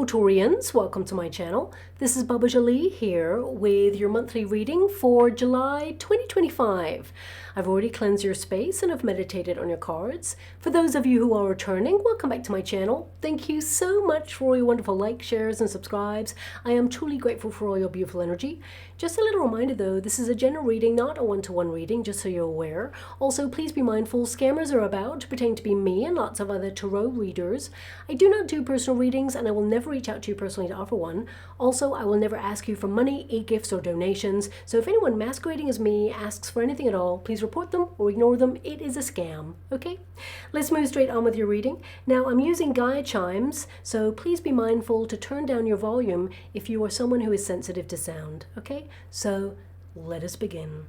beautiful Taurians, welcome to my channel. This is Baba Jolie here with your monthly reading for July 2025. I've already cleansed your space and have meditated on your cards. For those of you who are returning, welcome back to my channel. Thank you so much for all your wonderful likes, shares, and subscribes. I am truly grateful for all your beautiful energy. Just a little reminder though, this is a general reading, not a one-to-one reading, just so you're aware. Also, please be mindful, scammers are about to pretend to be me and lots of other tarot readers. I do not do personal readings and I will never reach out to you personally to offer one. Also, I will never ask you for money, e-gifts, or donations. So if anyone masquerading as me asks for anything at all, please report them or ignore them. It is a scam, okay? Let's move straight on with your reading. Now, I'm using Gaia chimes, so please be mindful to turn down your volume if you are someone who is sensitive to sound, okay? So let us begin.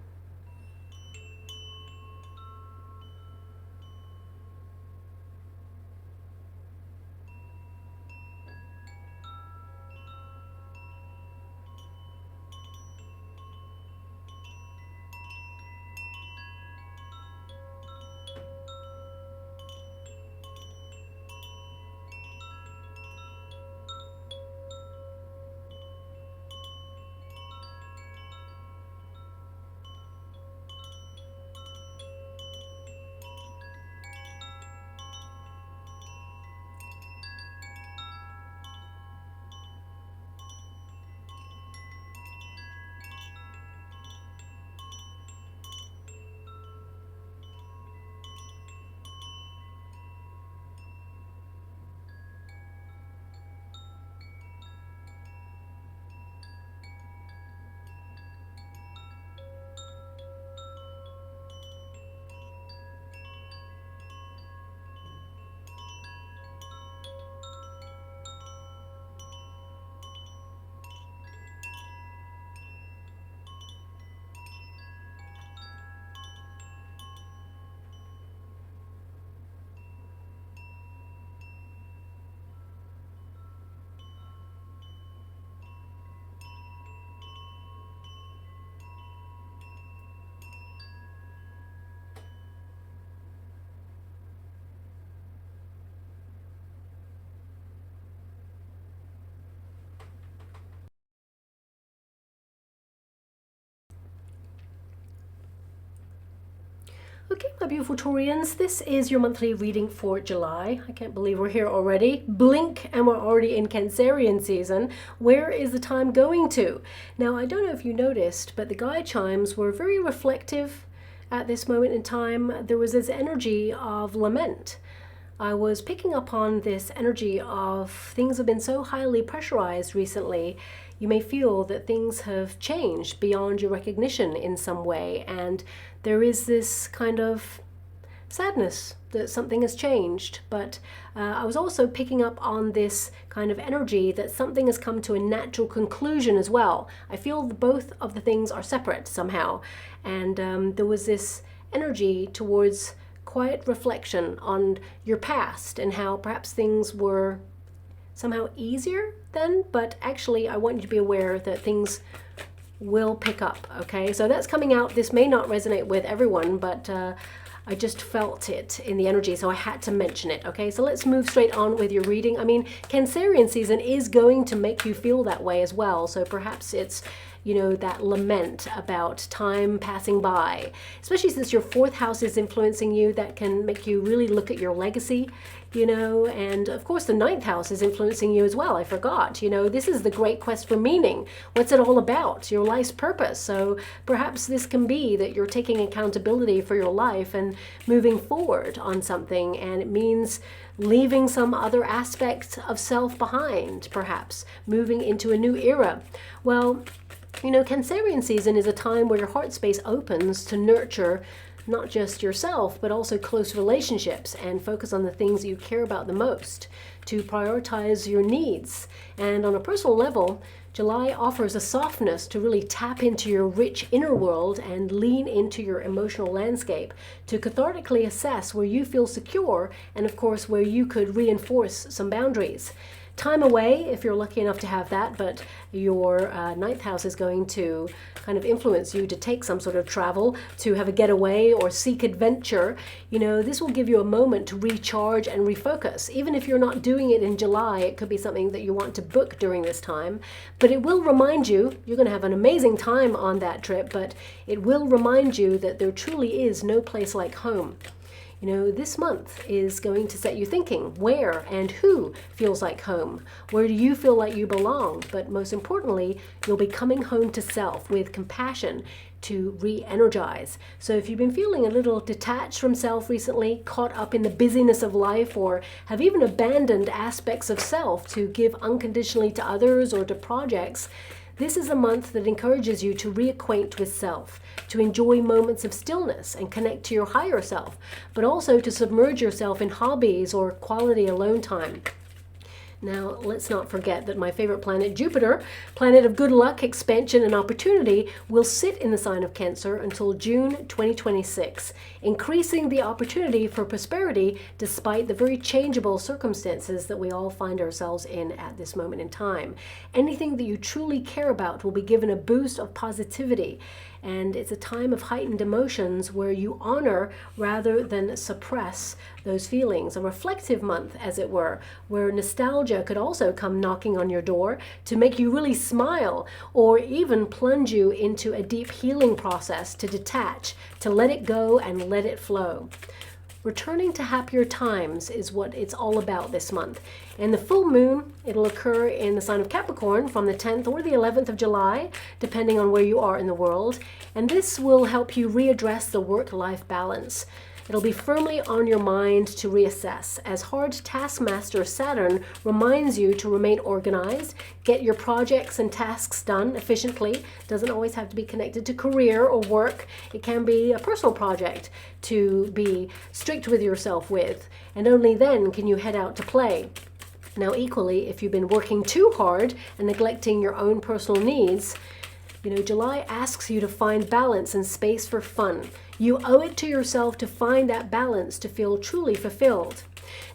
Okay, my beautiful Taurians, this is your monthly reading for July. I can't believe we're here already. Blink and we're already in Cancerian season. Where is the time going to? Now, I don't know if you noticed, but the Gaia chimes were very reflective at this moment in time. There was this energy of lament. I was picking up on this energy of things have been so highly pressurized recently. You may feel that things have changed beyond your recognition in some way, and there is this kind of sadness that something has changed. But I was also picking up on this kind of energy that something has come to a natural conclusion as well. I feel that both of the things are separate somehow, and there was this energy towards quiet reflection on your past and how perhaps things were somehow easier then, but actually I want you to be aware that things will pick up, okay? So that's coming out. This may not resonate with everyone, but I just felt it in the energy, so I had to mention it, okay? So let's move straight on with your reading. I mean, Cancerian season is going to make you feel that way as well, so perhaps it's, you know, that lament about time passing by, especially since your fourth house is influencing you. That can make you really look at your legacy, you know, and of course the ninth house is influencing you as well. I forgot, you know, this is the great quest for meaning. What's it all about? Your life's purpose. So perhaps this can be that you're taking accountability for your life and moving forward on something, and it means leaving some other aspects of self behind, perhaps moving into a new era. Well, you know, Cancerian season is a time where your heart space opens to nurture not just yourself, but also close relationships, and focus on the things that you care about the most, to prioritize your needs. And on a personal level, July offers a softness to really tap into your rich inner world and lean into your emotional landscape, to cathartically assess where you feel secure and of course where you could reinforce some boundaries. time away if you're lucky enough to have that, but your ninth house is going to kind of influence you to take some sort of travel, to have a getaway or seek adventure. You know, this will give you a moment to recharge and refocus. Even if you're not doing it in July, it could be something that you want to book during this time, but it will remind you, you're going to have an amazing time on that trip, but it will remind you that there truly is no place like home. You know, this month is going to set you thinking where and who feels like home. Where do you feel like you belong? But most importantly, you'll be coming home to self with compassion to re-energize. So if you've been feeling a little detached from self recently, caught up in the busyness of life, or have even abandoned aspects of self to give unconditionally to others or to projects, this is a month that encourages you to reacquaint with self, to enjoy moments of stillness and connect to your higher self, but also to submerge yourself in hobbies or quality alone time. Now, let's not forget that my favorite planet, Jupiter, planet of good luck, expansion, and opportunity, will sit in the sign of Cancer until June 2026, increasing the opportunity for prosperity despite the very changeable circumstances that we all find ourselves in at this moment in time. Anything that you truly care about will be given a boost of positivity. And it's a time of heightened emotions where you honor rather than suppress those feelings. A reflective month, as it were, where nostalgia could also come knocking on your door to make you really smile, or even plunge you into a deep healing process to detach, to let it go and let it flow. Returning to happier times is what it's all about this month. And the full moon, it'll occur in the sign of Capricorn from the 10th or the 11th of July, depending on where you are in the world. And this will help you readdress the work-life balance. It'll be firmly on your mind to reassess, as hard taskmaster Saturn reminds you to remain organized, get your projects and tasks done efficiently. Doesn't always have to be connected to career or work. It can be a personal project to be strict with yourself with, and only then can you head out to play. Now, equally, if you've been working too hard and neglecting your own personal needs, you know, July asks you to find balance and space for fun. You owe it to yourself to find that balance to feel truly fulfilled.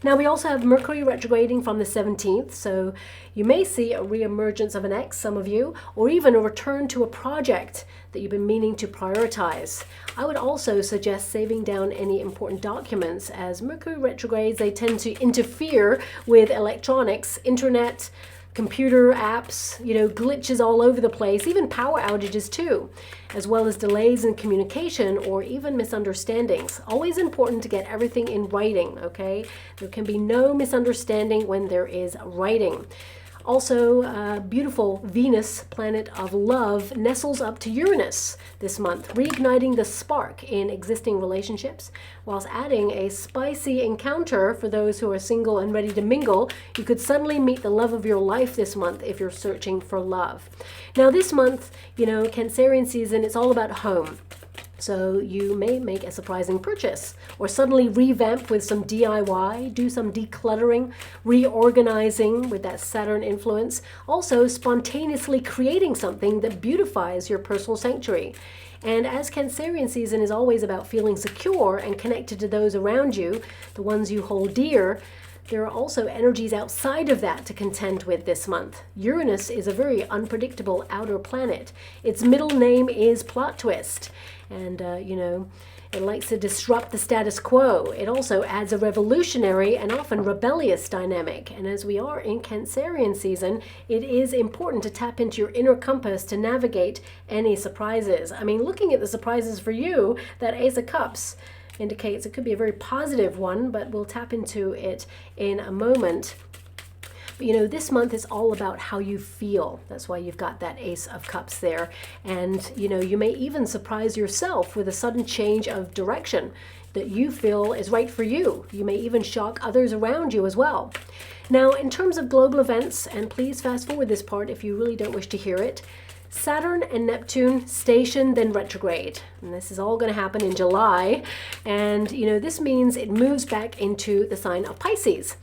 Now, we also have Mercury retrograding from the 17th, so you may see a reemergence of an ex, some of you, or even a return to a project that you've been meaning to prioritize. I would also suggest saving down any important documents, as Mercury retrogrades, they tend to interfere with electronics, internet, computer apps, you know, glitches all over the place, even power outages too, as well as delays in communication or even misunderstandings. Always important to get everything in writing, okay? There can be no misunderstanding when there is writing. Also, beautiful Venus, planet of love, nestles up to Uranus this month, reigniting the spark in existing relationships, whilst adding a spicy encounter for those who are single and ready to mingle. You could suddenly meet the love of your life this month if you're searching for love. Now, this month, you know, Cancerian season, it's all about home. So you may make a surprising purchase or suddenly revamp with some DIY, do some decluttering, reorganizing with that Saturn influence. Also spontaneously creating something that beautifies your personal sanctuary. And as Cancerian season is always about feeling secure and connected to those around you, the ones you hold dear, there are also energies outside of that to contend with this month. Uranus is a very unpredictable outer planet. Its middle name is plot twist. And, you know, it likes to disrupt the status quo. It also adds a revolutionary and often rebellious dynamic. And as we are in Cancerian season, it is important to tap into your inner compass to navigate any surprises. I mean, looking at the surprises for you, that Ace of Cups indicates it could be a very positive one, but we'll tap into it in a moment. But, you know, this month is all about how you feel. That's why you've got that Ace of Cups there. And, you know, you may even surprise yourself with a sudden change of direction that you feel is right for you. You may even shock others around you as well. Now, in terms of global events, and please fast forward this part if you really don't wish to hear it, Saturn and Neptune station, then retrograde. And this is all going to happen in July. And, you know, this means it moves back into the sign of Pisces.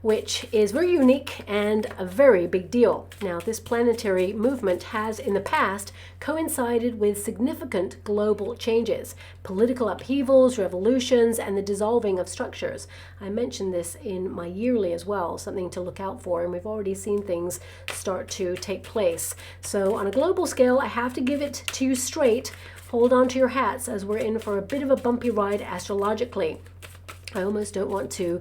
which is very unique and a very big deal. Now, this planetary movement has in the past coincided with significant global changes, political upheavals, revolutions, and the dissolving of structures. I mentioned this in my yearly as well, something to look out for, and we've already seen things start to take place. So on a global scale, I have to give it to you straight. Hold on to your hats as we're in for a bit of a bumpy ride astrologically. I almost don't want to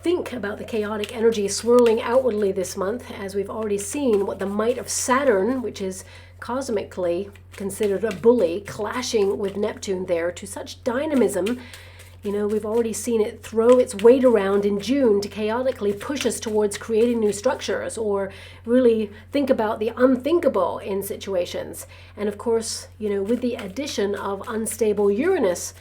think about the chaotic energy swirling outwardly this month, as we've already seen what the might of Saturn, which is cosmically considered a bully, clashing with Neptune there to such dynamism. You know, we've already seen it throw its weight around in June to chaotically push us towards creating new structures or really think about the unthinkable in situations. And of course, you know, with the addition of unstable Uranus,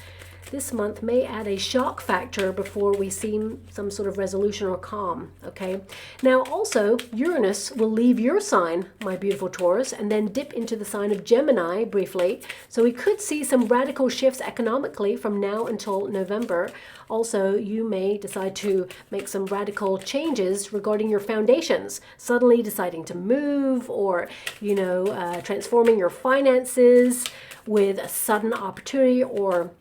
this month may add a shock factor before we see some sort of resolution or calm, okay? Now, also, Uranus will leave your sign, my beautiful Taurus, and then dip into the sign of Gemini briefly. So we could see some radical shifts economically from now until November. Also, you may decide to make some radical changes regarding your foundations, suddenly deciding to move or, you know, transforming your finances with a sudden opportunity or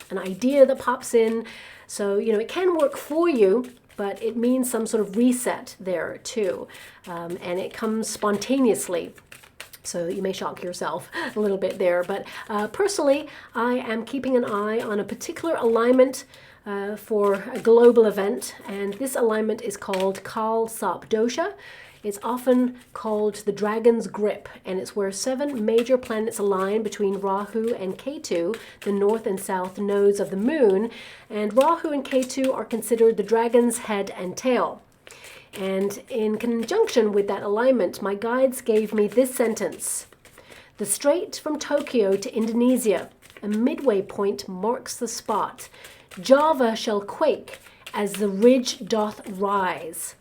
an idea that pops in. So, you know, it can work for you, but it means some sort of reset there too. And it comes spontaneously. So you may shock yourself a little bit there. But personally, I am keeping an eye on a particular alignment for a global event. And this alignment is called Kal Sap Dosha. It's often called the Dragon's Grip, and it's where 7 major planets align between Rahu and Ketu, the north and south nodes of the moon. And Rahu and Ketu are considered the dragon's head and tail. And in conjunction with that alignment, my guides gave me this sentence: "The strait from Tokyo to Indonesia, a midway point marks the spot. Java shall quake as the ridge doth rise."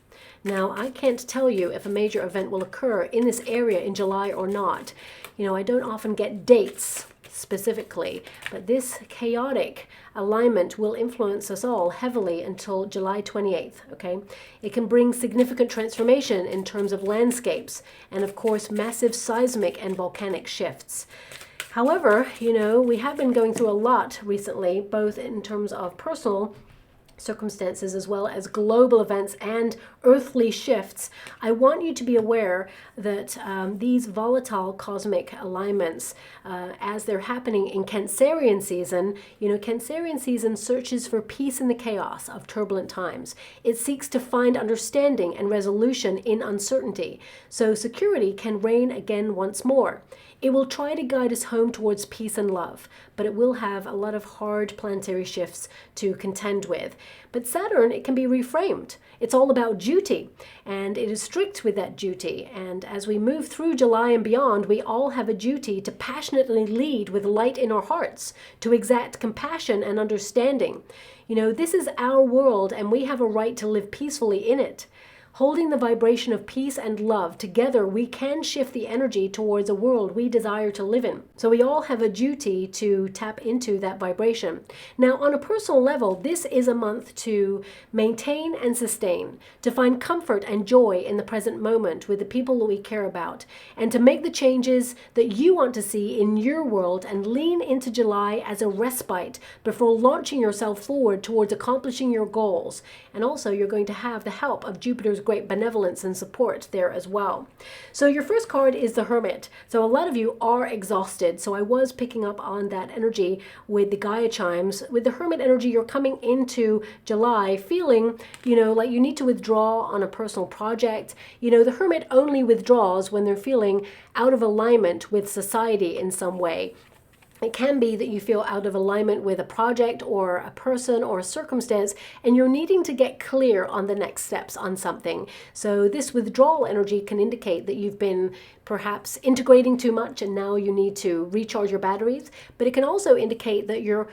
Now, I can't tell you if a major event will occur in this area in July or not. You know, I don't often get dates specifically, but this chaotic alignment will influence us all heavily until July 28th, okay? It can bring significant transformation in terms of landscapes and, of course, massive seismic and volcanic shifts. However, you know, we have been going through a lot recently, both in terms of personal circumstances as well as global events and earthly shifts. I want you to be aware that these volatile cosmic alignments, as they're happening in Cancerian season, you know, Cancerian season searches for peace in the chaos of turbulent times. It seeks to find understanding and resolution in uncertainty, so security can reign again once more. It will try to guide us home towards peace and love, but it will have a lot of hard planetary shifts to contend with. But Saturn, it can be reframed. It's all about duty, and it is strict with that duty. And as we move through July and beyond, we all have a duty to passionately lead with light in our hearts, to exact compassion and understanding. You know, this is our world, and we have a right to live peacefully in it. Holding the vibration of peace and love together, we can shift the energy towards a world we desire to live in. So we all have a duty to tap into that vibration. Now, on a personal level, this is a month to maintain and sustain, to find comfort and joy in the present moment with the people that we care about, and to make the changes that you want to see in your world and lean into July as a respite before launching yourself forward towards accomplishing your goals. And also, you're going to have the help of Jupiter's great benevolence and support there as well. So your first card is the Hermit. So a lot of you are exhausted. So I was picking up on that energy with the Gaia chimes. With the Hermit energy, you're coming into July feeling, you know, like you need to withdraw on a personal project. You know, the Hermit only withdraws when they're feeling out of alignment with society in some way. It can be that you feel out of alignment with a project or a person or a circumstance, and you're needing to get clear on the next steps on something. So this withdrawal energy can indicate that you've been perhaps integrating too much and now you need to recharge your batteries, but it can also indicate that you're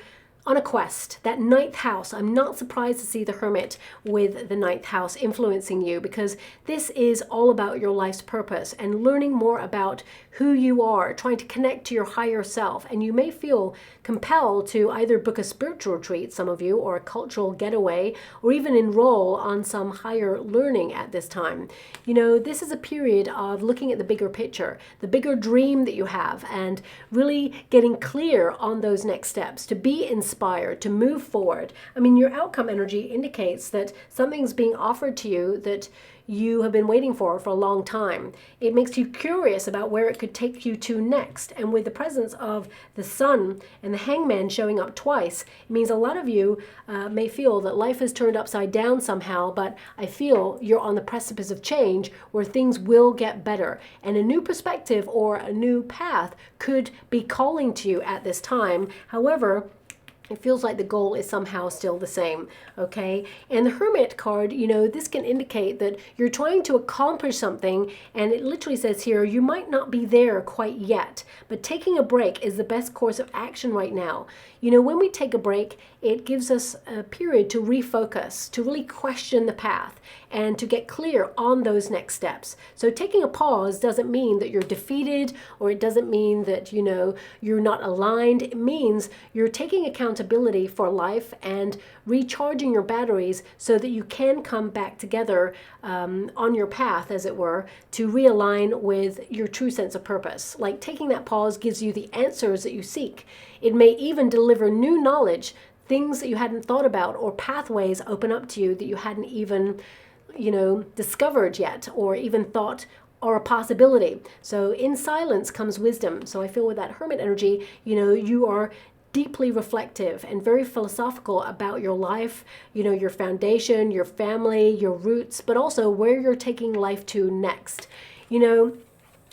on a quest, that ninth house. I'm not surprised to see the Hermit with the ninth house influencing you, because this is all about your life's purpose and learning more about who you are, trying to connect to your higher self. And you may feel compelled to either book a spiritual retreat, some of you, or a cultural getaway, or even enroll on some higher learning at this time. You know, this is a period of looking at the bigger picture, the bigger dream that you have, and really getting clear on those next steps, to be inspired, to move forward. I mean, your outcome energy indicates that something's being offered to you that you have been waiting for a long time. It makes you curious about where it could take you to next. And with the presence of the Sun and the Hangman showing up twice, it means a lot of you may feel that life has turned upside down somehow, but I feel you're on the precipice of change where things will get better. And a new perspective or a new path could be calling to you at this time. However, it feels like the goal is somehow still the same, okay? And the Hermit card, you know, this can indicate that you're trying to accomplish something, and it literally says here, you might not be there quite yet, but taking a break is the best course of action right now. You know, when we take a break, it gives us a period to refocus, to really question the path, and to get clear on those next steps. So taking a pause doesn't mean that you're defeated, or it doesn't mean that, you know, you're not aligned. It means you're taking accountability for life and recharging your batteries so that you can come back together on your path, as it were, to realign with your true sense of purpose. Like, taking that pause gives you the answers that you seek. It may even deliver new knowledge, things that you hadn't thought about, or pathways open up to you that you hadn't even, you know, discovered yet, or even thought are a possibility. So in silence comes wisdom. So I feel with that Hermit energy, you know, you are deeply reflective and very philosophical about your life, you know, your foundation, your family, your roots, but also where you're taking life to next. You know,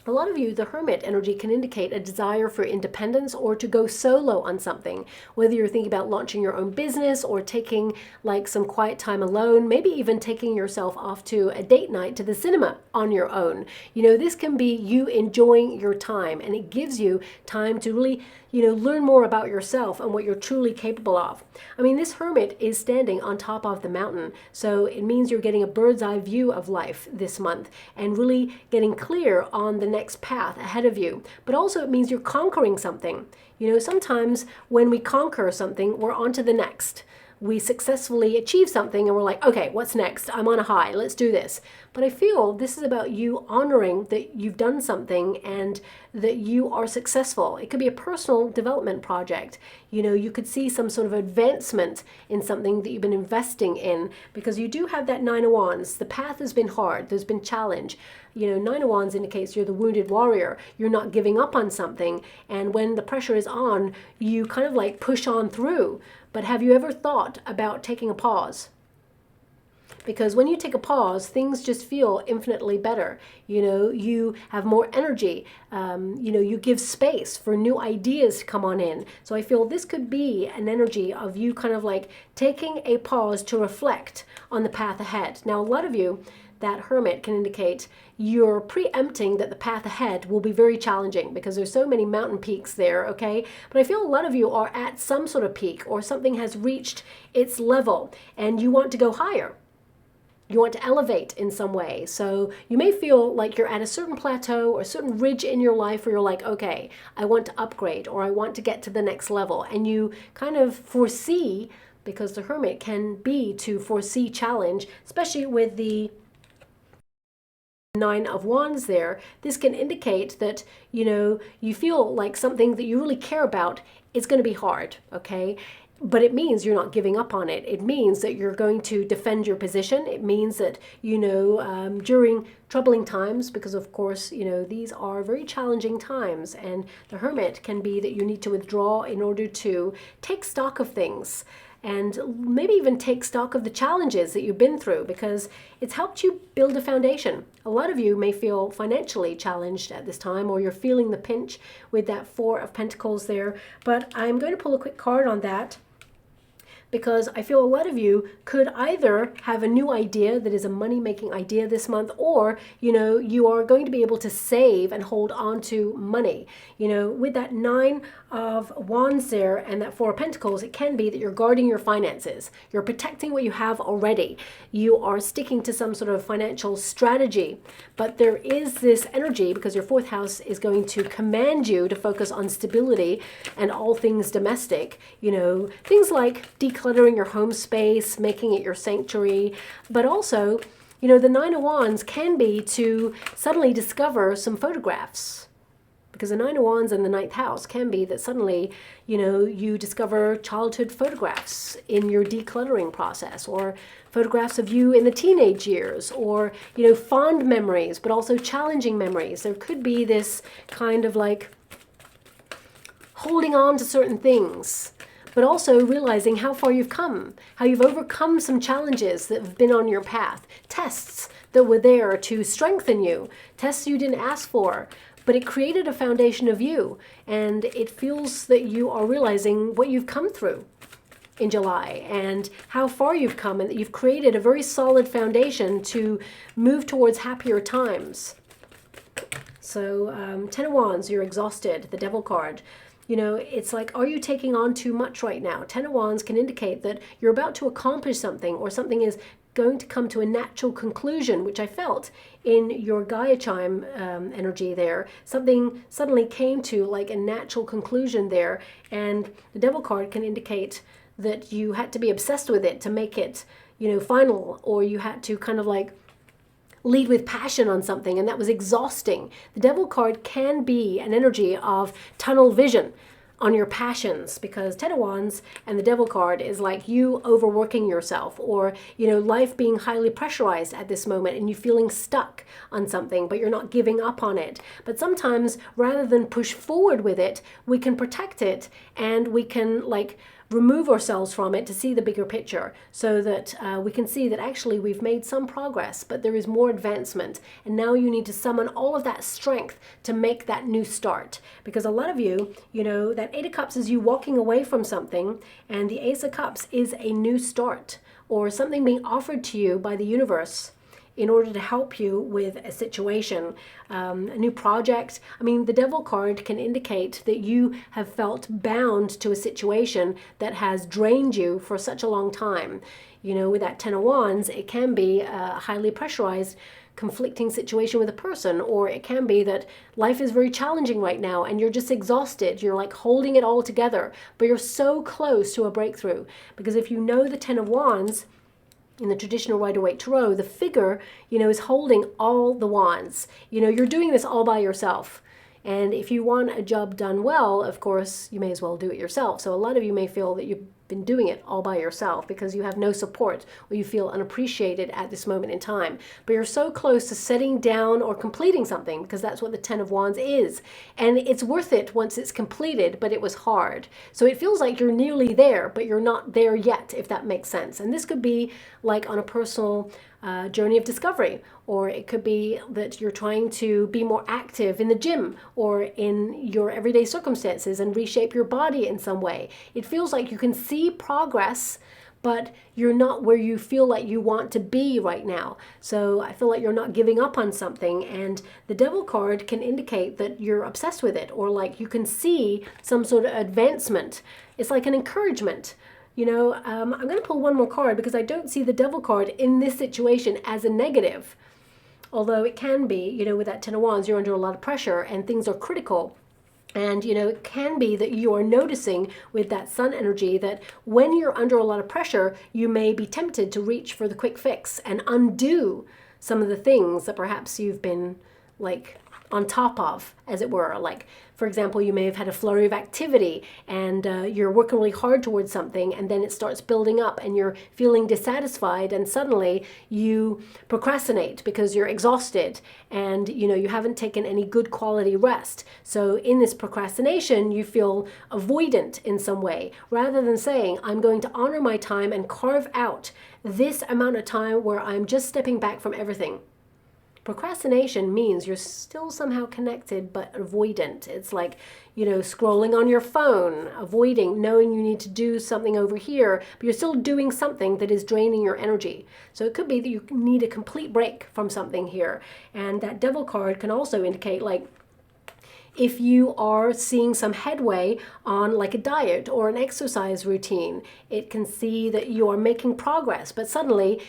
a lot of you, the Hermit energy can indicate a desire for independence or to go solo on something, whether you're thinking about launching your own business or taking like some quiet time alone, maybe even taking yourself off to a date night to the cinema on your own. You know, this can be you enjoying your time, and it gives you time to really, you know, learn more about yourself and what you're truly capable of. I mean, this Hermit is standing on top of the mountain, so it means you're getting a bird's eye view of life this month and really getting clear on the next path ahead of you. But also it means you're conquering something. You know, sometimes when we conquer something, we're on to the next. We successfully achieve something and we're like, okay, what's next? I'm on a high, let's do this. But I feel this is about you honoring that you've done something and that you are successful. It could be a personal development project. You know, you could see some sort of advancement in something that you've been investing in, because you do have that Nine of Wands. The path has been hard, there's been challenge. You know, Nine of Wands indicates you're the wounded warrior. You're not giving up on something. And when the pressure is on, you kind of like push on through. But have you ever thought about taking a pause? Because when you take a pause, things just feel infinitely better. You know, you have more energy. You know, you give space for new ideas to come on in. So I feel this could be an energy of you kind of like taking a pause to reflect on the path ahead. Now, a lot of you, that Hermit can indicate you're preempting that the path ahead will be very challenging because there's so many mountain peaks there, okay? But I feel a lot of you are at some sort of peak, or something has reached its level and you want to go higher. You want to elevate in some way. So you may feel like you're at a certain plateau or a certain ridge in your life where you're like, okay, I want to upgrade, or I want to get to the next level. And you kind of foresee, because the Hermit can be to foresee challenge, especially with the Nine of Wands there. This can indicate that, you know, you feel like something that you really care about is going to be hard, okay? But it means you're not giving up on it. It means that you're going to defend your position. It means that, you know, during troubling times, because of course, you know, these are very challenging times, and the Hermit can be that you need to withdraw in order to take stock of things, and maybe even take stock of the challenges that you've been through, because it's helped you build a foundation. A lot of you may feel financially challenged at this time, or you're feeling the pinch with that Four of Pentacles there. But I'm going to pull a quick card on that. because I feel a lot of you could either have a new idea that is a money-making idea this month, or, you are going to be able to save and hold on to money. With that 9 of Wands there and that 4 of Pentacles, it can be that you're guarding your finances. You're protecting what you have already. You are sticking to some sort of financial strategy. But there is this energy, because your 4th house is going to command you to focus on stability and all things domestic. Things like decluttering your home space, making it your sanctuary, but also, the 9 of Wands can be to suddenly discover some photographs. Because the 9 of Wands in the 9th house can be that suddenly, you discover childhood photographs in your decluttering process, or photographs of you in the teenage years, or, fond memories, but also challenging memories. There could be this kind of like holding on to certain things, but also realizing how far you've come, how you've overcome some challenges that have been on your path, tests that were there to strengthen you, tests you didn't ask for, but it created a foundation of you, and it feels that you are realizing what you've come through in July and how far you've come, and that you've created a very solid foundation to move towards happier times. So 10 of Wands, you're exhausted, the Devil card. It's like, are you taking on too much right now? 10 of Wands can indicate that you're about to accomplish something, or something is going to come to a natural conclusion, which I felt in your Gaia chime energy there. Something suddenly came to like a natural conclusion there, and the Devil card can indicate that you had to be obsessed with it to make it, final, or you had to kind of like lead with passion on something, and that was exhausting. The Devil card can be an energy of tunnel vision on your passions, because 10 of Wands and the Devil card is like you overworking yourself, or life being highly pressurized at this moment and you feeling stuck on something, but you're not giving up on it. But sometimes, rather than push forward with it, we can protect it, and we can like remove ourselves from it to see the bigger picture, so that we can see that actually we've made some progress, but there is more advancement. And now you need to summon all of that strength to make that new start. Because a lot of you, that 8 of Cups is you walking away from something, and the Ace of Cups is a new start, or something being offered to you by the universe in order to help you with a situation, a new project. I mean, the Devil card can indicate that you have felt bound to a situation that has drained you for such a long time. With that 10 of Wands, it can be a highly pressurized, conflicting situation with a person, or it can be that life is very challenging right now and you're just exhausted. You're like holding it all together, but you're so close to a breakthrough. Because if you know the 10 of Wands, in the traditional Rider-Waite Tarot, the figure, is holding all the wands. You're doing this all by yourself. And if you want a job done well, of course, you may as well do it yourself. So a lot of you may feel that you've been doing it all by yourself because you have no support, or you feel unappreciated at this moment in time. But you're so close to setting down or completing something, because that's what the 10 of Wands is. And it's worth it once it's completed, but it was hard. So it feels like you're nearly there, but you're not there yet, if that makes sense. And this could be like on a personal journey of discovery, or it could be that you're trying to be more active in the gym or in your everyday circumstances and reshape your body in some way. It feels like you can see progress, but you're not where you feel like you want to be right now. So I feel like you're not giving up on something, and the Devil card can indicate that you're obsessed with it, or like you can see some sort of advancement. It's like an encouragement. I'm going to pull one more card, because I don't see the Devil card in this situation as a negative. Although it can be, with that 10 of Wands, you're under a lot of pressure and things are critical. And, it can be that you are noticing with that Sun energy that when you're under a lot of pressure, you may be tempted to reach for the quick fix and undo some of the things that perhaps you've been like on top of, as it were. Like, for example, you may have had a flurry of activity and you're working really hard towards something, and then it starts building up and you're feeling dissatisfied, and suddenly you procrastinate because you're exhausted and you haven't taken any good quality rest. So in this procrastination, you feel avoidant in some way, rather than saying, I'm going to honor my time and carve out this amount of time where I'm just stepping back from everything. Procrastination means you're still somehow connected but avoidant. It's like, scrolling on your phone, avoiding, knowing you need to do something over here, but you're still doing something that is draining your energy. So it could be that you need a complete break from something here. And that Devil card can also indicate, like, if you are seeing some headway on like a diet or an exercise routine, it can see that you are making progress, but suddenly,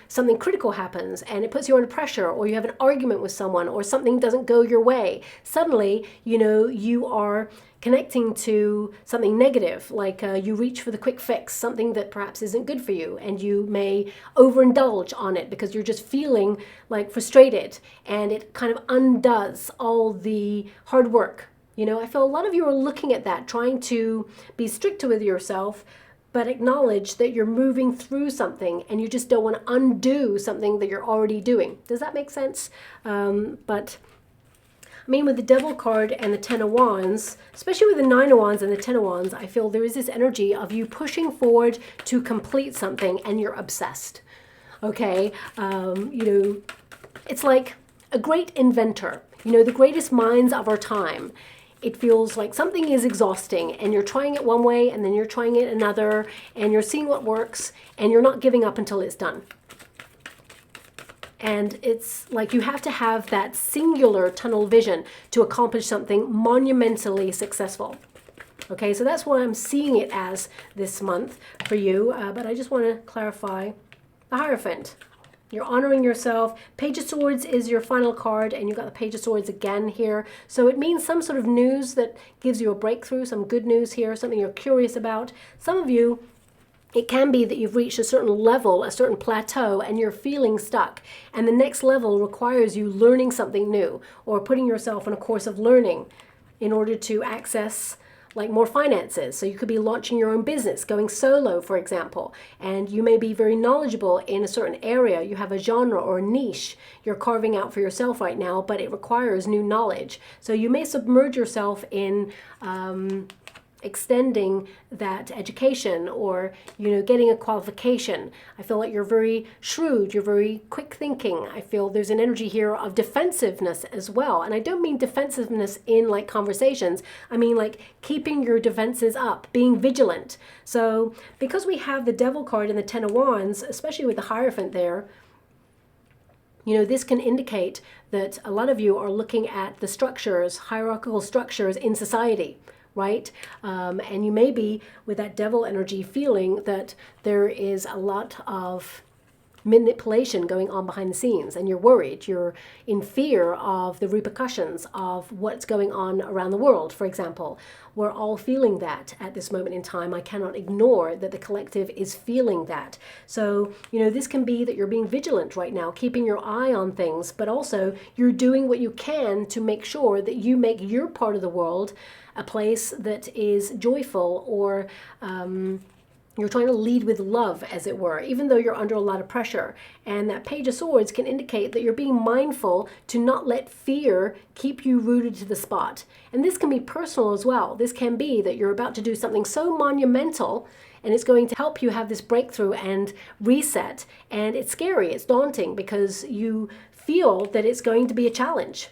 something critical happens and it puts you under pressure, or you have an argument with someone, or something doesn't go your way. Suddenly, you are connecting to something negative, like you reach for the quick fix, something that perhaps isn't good for you, and you may overindulge on it because you're just feeling like frustrated, and it kind of undoes all the hard work. I feel a lot of you are looking at that, trying to be strict with yourself, but acknowledge that you're moving through something and you just don't want to undo something that you're already doing. Does that make sense? With the Devil card and the Ten of Wands, especially with the Nine of Wands and the Ten of Wands, I feel there is this energy of you pushing forward to complete something and you're obsessed. Okay? It's like a great inventor, the greatest minds of our time. It feels like something is exhausting and you're trying it one way and then you're trying it another and you're seeing what works and you're not giving up until it's done. And it's like you have to have that singular tunnel vision to accomplish something monumentally successful. Okay, so that's what I'm seeing it as this month for you. But I just want to clarify the Hierophant. You're honoring yourself. Page of Swords is your final card, and you've got the Page of Swords again here. So it means some sort of news that gives you a breakthrough, some good news here, something you're curious about. Some of you, it can be that you've reached a certain level, a certain plateau, and you're feeling stuck. And the next level requires you learning something new or putting yourself on a course of learning in order to access like more finances. So you could be launching your own business, going solo, for example, and you may be very knowledgeable in a certain area. You have a genre or a niche you're carving out for yourself right now, but it requires new knowledge. So you may submerge yourself in extending that education, or getting a qualification. I feel like you're very shrewd, you're very quick thinking. I feel there's an energy here of defensiveness as well, and I don't mean defensiveness in like conversations. I mean like keeping your defenses up, being vigilant. So because we have the Devil card and the Ten of Wands, especially with the Hierophant there, this can indicate that a lot of you are looking at the structures, hierarchical structures in society, right? And you may be with that Devil energy feeling that there is a lot of manipulation going on behind the scenes, and you're worried, you're in fear of the repercussions of what's going on around the world, for example. We're all feeling that at this moment in time. I cannot ignore that the collective is feeling that. So, this can be that you're being vigilant right now, keeping your eye on things, but also you're doing what you can to make sure that you make your part of the world a place that is joyful, or you're trying to lead with love, as it were, even though you're under a lot of pressure. And that Page of Swords can indicate that you're being mindful to not let fear keep you rooted to the spot. And this can be personal as well. This can be that you're about to do something so monumental, and it's going to help you have this breakthrough and reset. And it's scary, it's daunting, because you feel that it's going to be a challenge.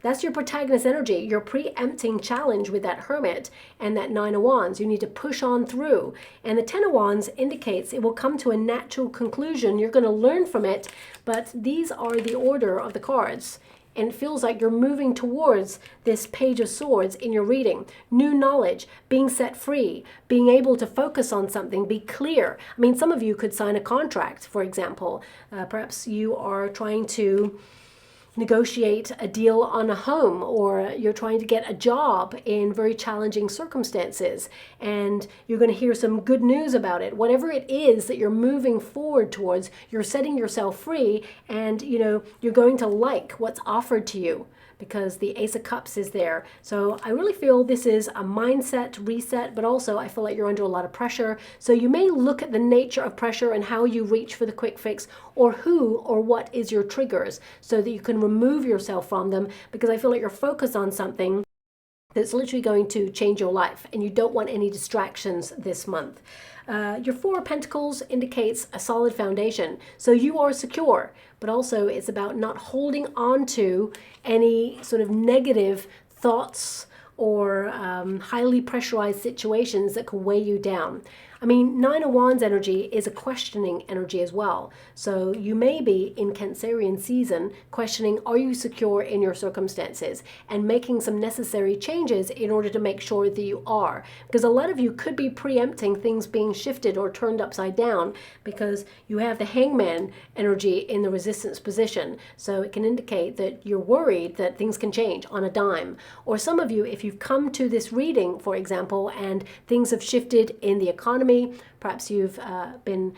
That's your protagonist energy. You're preempting challenge with that Hermit and that Nine of Wands. You need to push on through. And the Ten of Wands indicates it will come to a natural conclusion. You're going to learn from it, but these are the order of the cards. And it feels like you're moving towards this Page of Swords in your reading. New knowledge, being set free, being able to focus on something, be clear. I mean, some of you could sign a contract, for example. Perhaps you are trying to negotiate a deal on a home, or you're trying to get a job in very challenging circumstances, and you're going to hear some good news about it. Whatever it is that you're moving forward towards, you're setting yourself free, and you're going to like what's offered to you, because the Ace of Cups is there. So I really feel this is a mindset reset, but also I feel like you're under a lot of pressure. So you may look at the nature of pressure and how you reach for the quick fix, or who or what is your triggers, so that you can remove yourself from them, because I feel like you're focused on something that's literally going to change your life, and you don't want any distractions this month. Your Four of Pentacles indicates a solid foundation, so you are secure, but also it's about not holding on to any sort of negative thoughts or highly pressurized situations that can weigh you down. I mean, Nine of Wands energy is a questioning energy as well. So you may be in Cancerian season questioning, are you secure in your circumstances, and making some necessary changes in order to make sure that you are. Because a lot of you could be preempting things being shifted or turned upside down because you have the Hangman energy in the resistance position. So it can indicate that you're worried that things can change on a dime. Or some of you, if you've come to this reading, for example, and things have shifted in the economy, perhaps you've been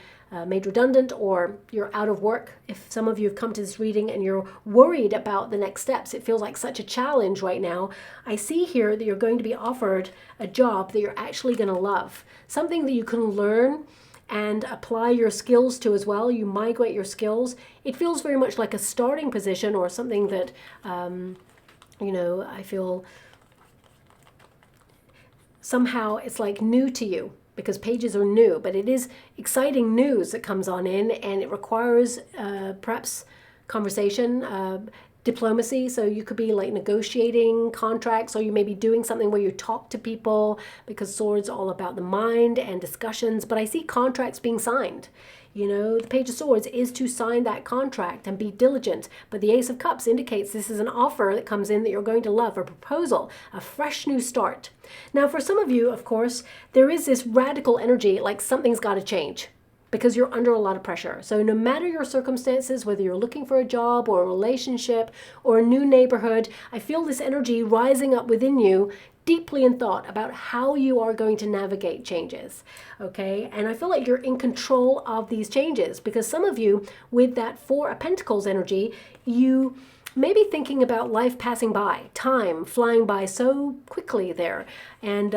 made redundant, or you're out of work. If some of you have come to this reading and you're worried about the next steps, it feels like such a challenge right now. I see here that you're going to be offered a job that you're actually going to love, something that you can learn and apply your skills to as well. You migrate your skills. It feels very much like a starting position, or something that, I feel somehow it's like new to you, because pages are new, but it is exciting news that comes on in, and it requires perhaps conversation, diplomacy. So you could be like negotiating contracts, or you may be doing something where you talk to people, because Swords are all about the mind and discussions. But I see contracts being signed. The Page of Swords is to sign that contract and be diligent. But the Ace of Cups indicates this is an offer that comes in that you're going to love, a proposal, a fresh new start. Now, for some of you, of course, there is this radical energy, like something's got to change, because you're under a lot of pressure. So no matter your circumstances, whether you're looking for a job or a relationship or a new neighborhood, I feel this energy rising up within you deeply in thought about how you are going to navigate changes, okay? And I feel like you're in control of these changes, because some of you, with that Four of Pentacles energy, you may be thinking about life passing by, time flying by so quickly there. And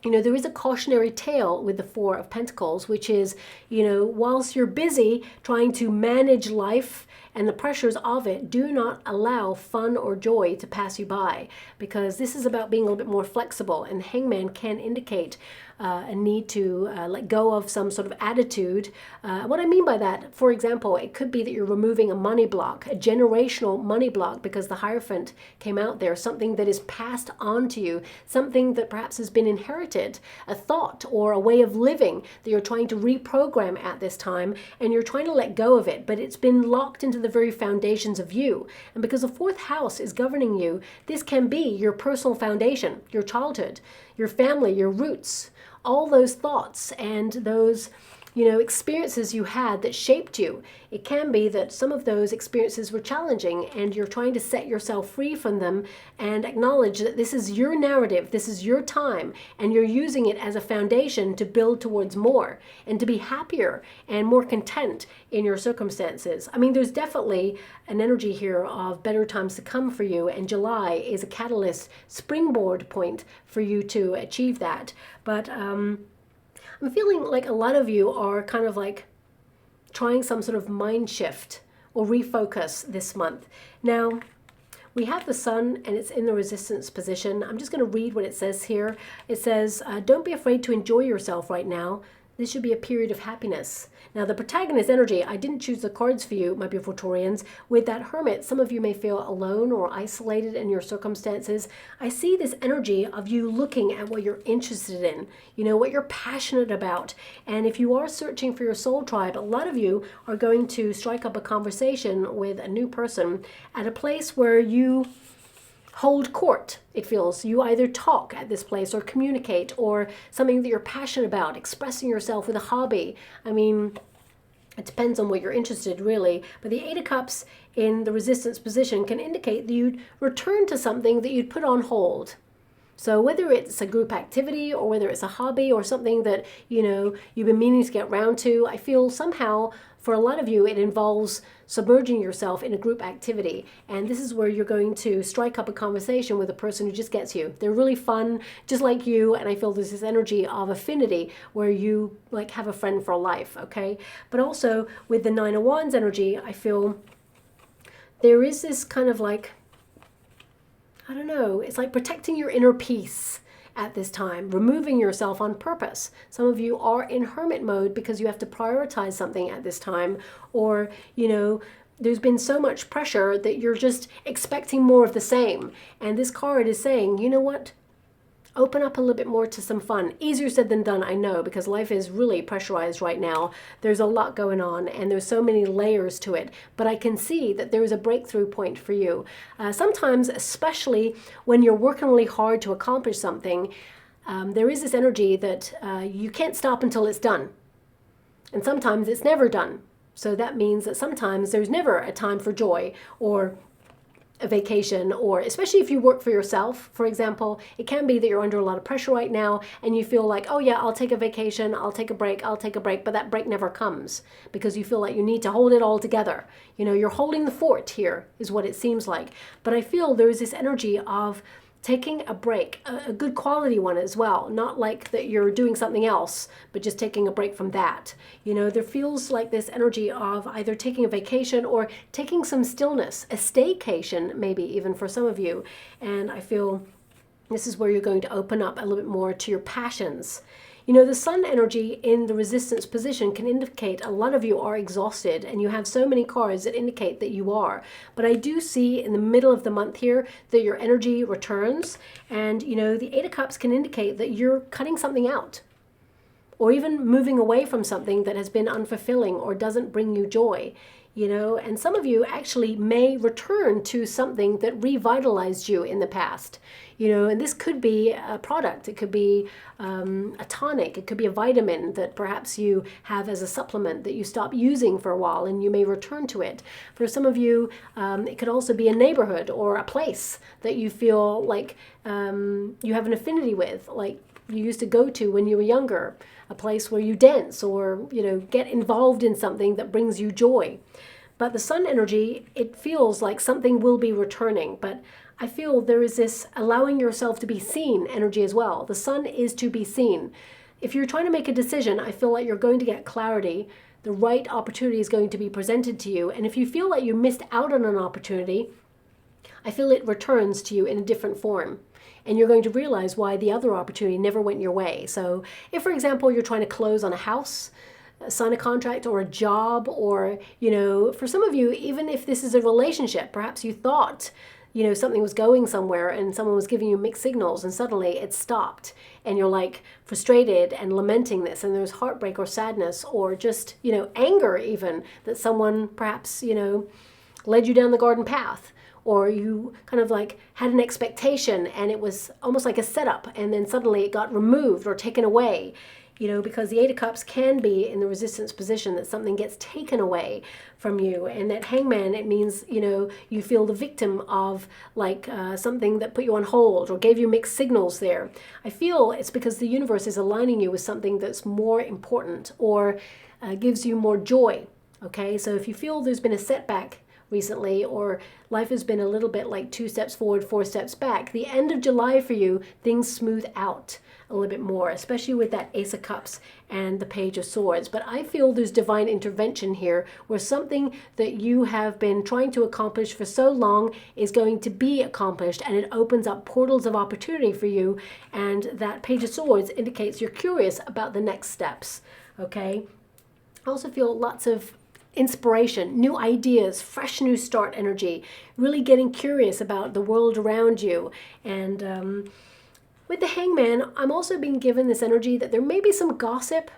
there is a cautionary tale with the Four of Pentacles, which is, whilst you're busy trying to manage life and the pressures of it, do not allow fun or joy to pass you by, because this is about being a little bit more flexible. And the Hangman can indicate a need to let go of some sort of attitude. What I mean by that, for example, it could be that you're removing a money block, a generational money block, because the Hierophant came out there, something that is passed on to you, something that perhaps has been inherited, a thought or a way of living that you're trying to reprogram at this time, and you're trying to let go of it, but it's been locked into the very foundations of you. And because the fourth house is governing you, this can be your personal foundation, your childhood, your family, your roots, all those thoughts and those experiences you had that shaped you. It can be that some of those experiences were challenging, and you're trying to set yourself free from them and acknowledge that this is your narrative, this is your time, and you're using it as a foundation to build towards more and to be happier and more content in your circumstances. I mean, there's definitely an energy here of better times to come for you, and July is a catalyst, springboard point for you to achieve that. But I'm feeling like a lot of you are kind of like trying some sort of mind shift or refocus this month. Now, we have the Sun, and it's in the resistance position. I'm just going to read what it says here. It says, don't be afraid to enjoy yourself right now. This should be a period of happiness. Now, the protagonist energy, I didn't choose the cards for you, my beautiful Taurians. With that Hermit, some of you may feel alone or isolated in your circumstances. I see this energy of you looking at what you're interested in, what you're passionate about. And if you are searching for your soul tribe, a lot of you are going to strike up a conversation with a new person at a place where you hold court. It feels you either talk at this place or communicate, or something that you're passionate about, expressing yourself with a hobby. I mean, it depends on what you're interested, really. But the Eight of Cups in the resistance position can indicate that you'd return to something that you'd put on hold. So whether it's a group activity or whether it's a hobby or something that, you've been meaning to get around to, I feel somehow for a lot of you it involves submerging yourself in a group activity. And this is where you're going to strike up a conversation with a person who just gets you. They're really fun, just like you. And I feel there's this energy of affinity where you like have a friend for life, okay? But also with the Nine of Wands energy, I feel there is this kind of like, I don't know, it's like protecting your inner peace at this time, removing yourself on purpose. Some of you are in hermit mode because you have to prioritize something at this time, or, you know, there's been so much pressure that you're just expecting more of the same. And this card is saying, you know what? Open up a little bit more to some fun. Easier said than done, I know, because life is really pressurized right now. There's a lot going on and there's so many layers to it. But I can see that there is a breakthrough point for you. Sometimes, especially when you're working really hard to accomplish something, there is this energy that you can't stop until it's done. And sometimes it's never done. So that means that sometimes there's never a time for joy or a vacation, or especially if you work for yourself, for example, it can be that you're under a lot of pressure right now and you feel like, oh yeah, I'll take a vacation, I'll take a break, but that break never comes because you feel like you need to hold it all together. You know, you're holding the fort here is what it seems like. But I feel there is this energy of taking a break, a good quality one as well, not like that you're doing something else, but just taking a break from that. You know, there feels like this energy of either taking a vacation or taking some stillness, a staycation maybe even for some of you. And I feel this is where you're going to open up a little bit more to your passions. You know, the sun energy in the resistance position can indicate a lot of you are exhausted and you have so many cards that indicate that you are. But I do see in the middle of the month here that your energy returns, and, you know, the Eight of Cups can indicate that you're cutting something out or even moving away from something that has been unfulfilling or doesn't bring you joy. You know, and some of you actually may return to something that revitalized you in the past. You know, and this could be a product, it could be a tonic, it could be a vitamin that perhaps you have as a supplement that you stop using for a while and you may return to it. For some of you, it could also be a neighborhood or a place that you feel like you have an affinity with, like you used to go to when you were younger, a place where you dance or, you know, get involved in something that brings you joy. But the sun energy, it feels like something will be returning, but I feel there is this allowing yourself to be seen energy as well. The sun is to be seen. If you're trying to make a decision, I feel like you're going to get clarity. The right opportunity is going to be presented to you. And if you feel like you missed out on an opportunity, I feel it returns to you in a different form. And you're going to realize why the other opportunity never went your way. So if, for example, you're trying to close on a house, sign a contract or a job, or, you know, for some of you, even if this is a relationship, perhaps you thought, you know, something was going somewhere and someone was giving you mixed signals and suddenly it stopped and you're like frustrated and lamenting this, and there's heartbreak or sadness or just, you know, anger even that someone perhaps, you know, led you down the garden path. Or you kind of like had an expectation and it was almost like a setup and then suddenly it got removed or taken away, you know, because the Eight of Cups can be in the resistance position that something gets taken away from you. And that Hangman, it means, you know, you feel the victim of like something that put you on hold or gave you mixed signals there. I feel it's because the universe is aligning you with something that's more important or gives you more joy. Okay, so if you feel there's been a setback recently, or life has been a little bit like 2 steps forward, 4 steps back, the end of July for you, things smooth out a little bit more, especially with that Ace of Cups and the Page of Swords. But I feel there's divine intervention here where something that you have been trying to accomplish for so long is going to be accomplished, and it opens up portals of opportunity for you. And that Page of Swords indicates you're curious about the next steps. Okay, I also feel lots of inspiration, new ideas, fresh new start energy, really getting curious about the world around you. And with the Hangman, I'm also being given this energy that there may be some gossip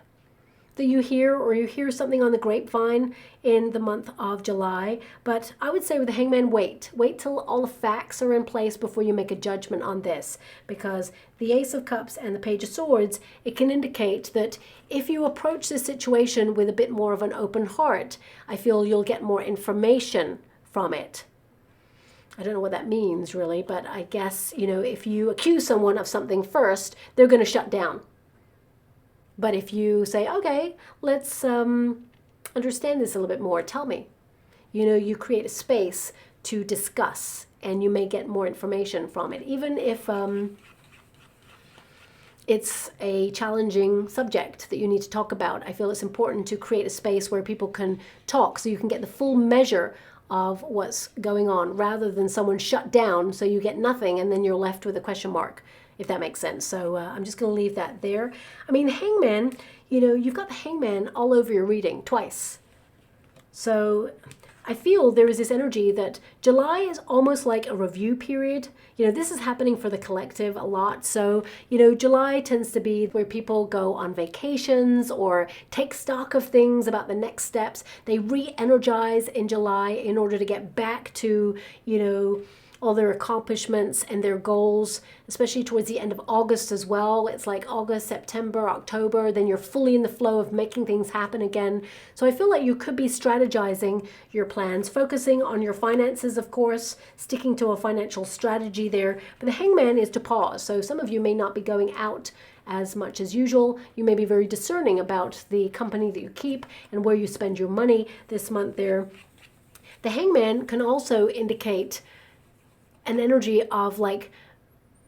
that you hear, or you hear something on the grapevine in the month of July. But I would say with the Hangman, wait till all the facts are in place before you make a judgment on this, because the Ace of Cups and the Page of Swords, it can indicate that if you approach this situation with a bit more of an open heart, I feel you'll get more information from it. I don't know what that means really, but I guess, you know, if you accuse someone of something first, they're going to shut down. But if you say, okay, let's understand this a little bit more, tell me. You know, you create a space to discuss and you may get more information from it. Even if it's a challenging subject that you need to talk about, I feel it's important to create a space where people can talk so you can get the full measure of what's going on, rather than someone shut down so you get nothing and then you're left with a question mark, if that makes sense. So I'm just going to leave that there. I mean, Hangman, you know, you've got the Hangman all over your reading twice. So I feel there is this energy that July is almost like a review period. You know, this is happening for the collective a lot. So, you know, July tends to be where people go on vacations or take stock of things about the next steps. They re-energize in July in order to get back to, you know, all their accomplishments and their goals, especially towards the end of August as well. It's like August, September, October, then you're fully in the flow of making things happen again. So I feel like you could be strategizing your plans, focusing on your finances, of course, sticking to a financial strategy there. But the Hangman is to pause. So some of you may not be going out as much as usual. You may be very discerning about the company that you keep and where you spend your money this month there. The Hangman can also indicate an energy of like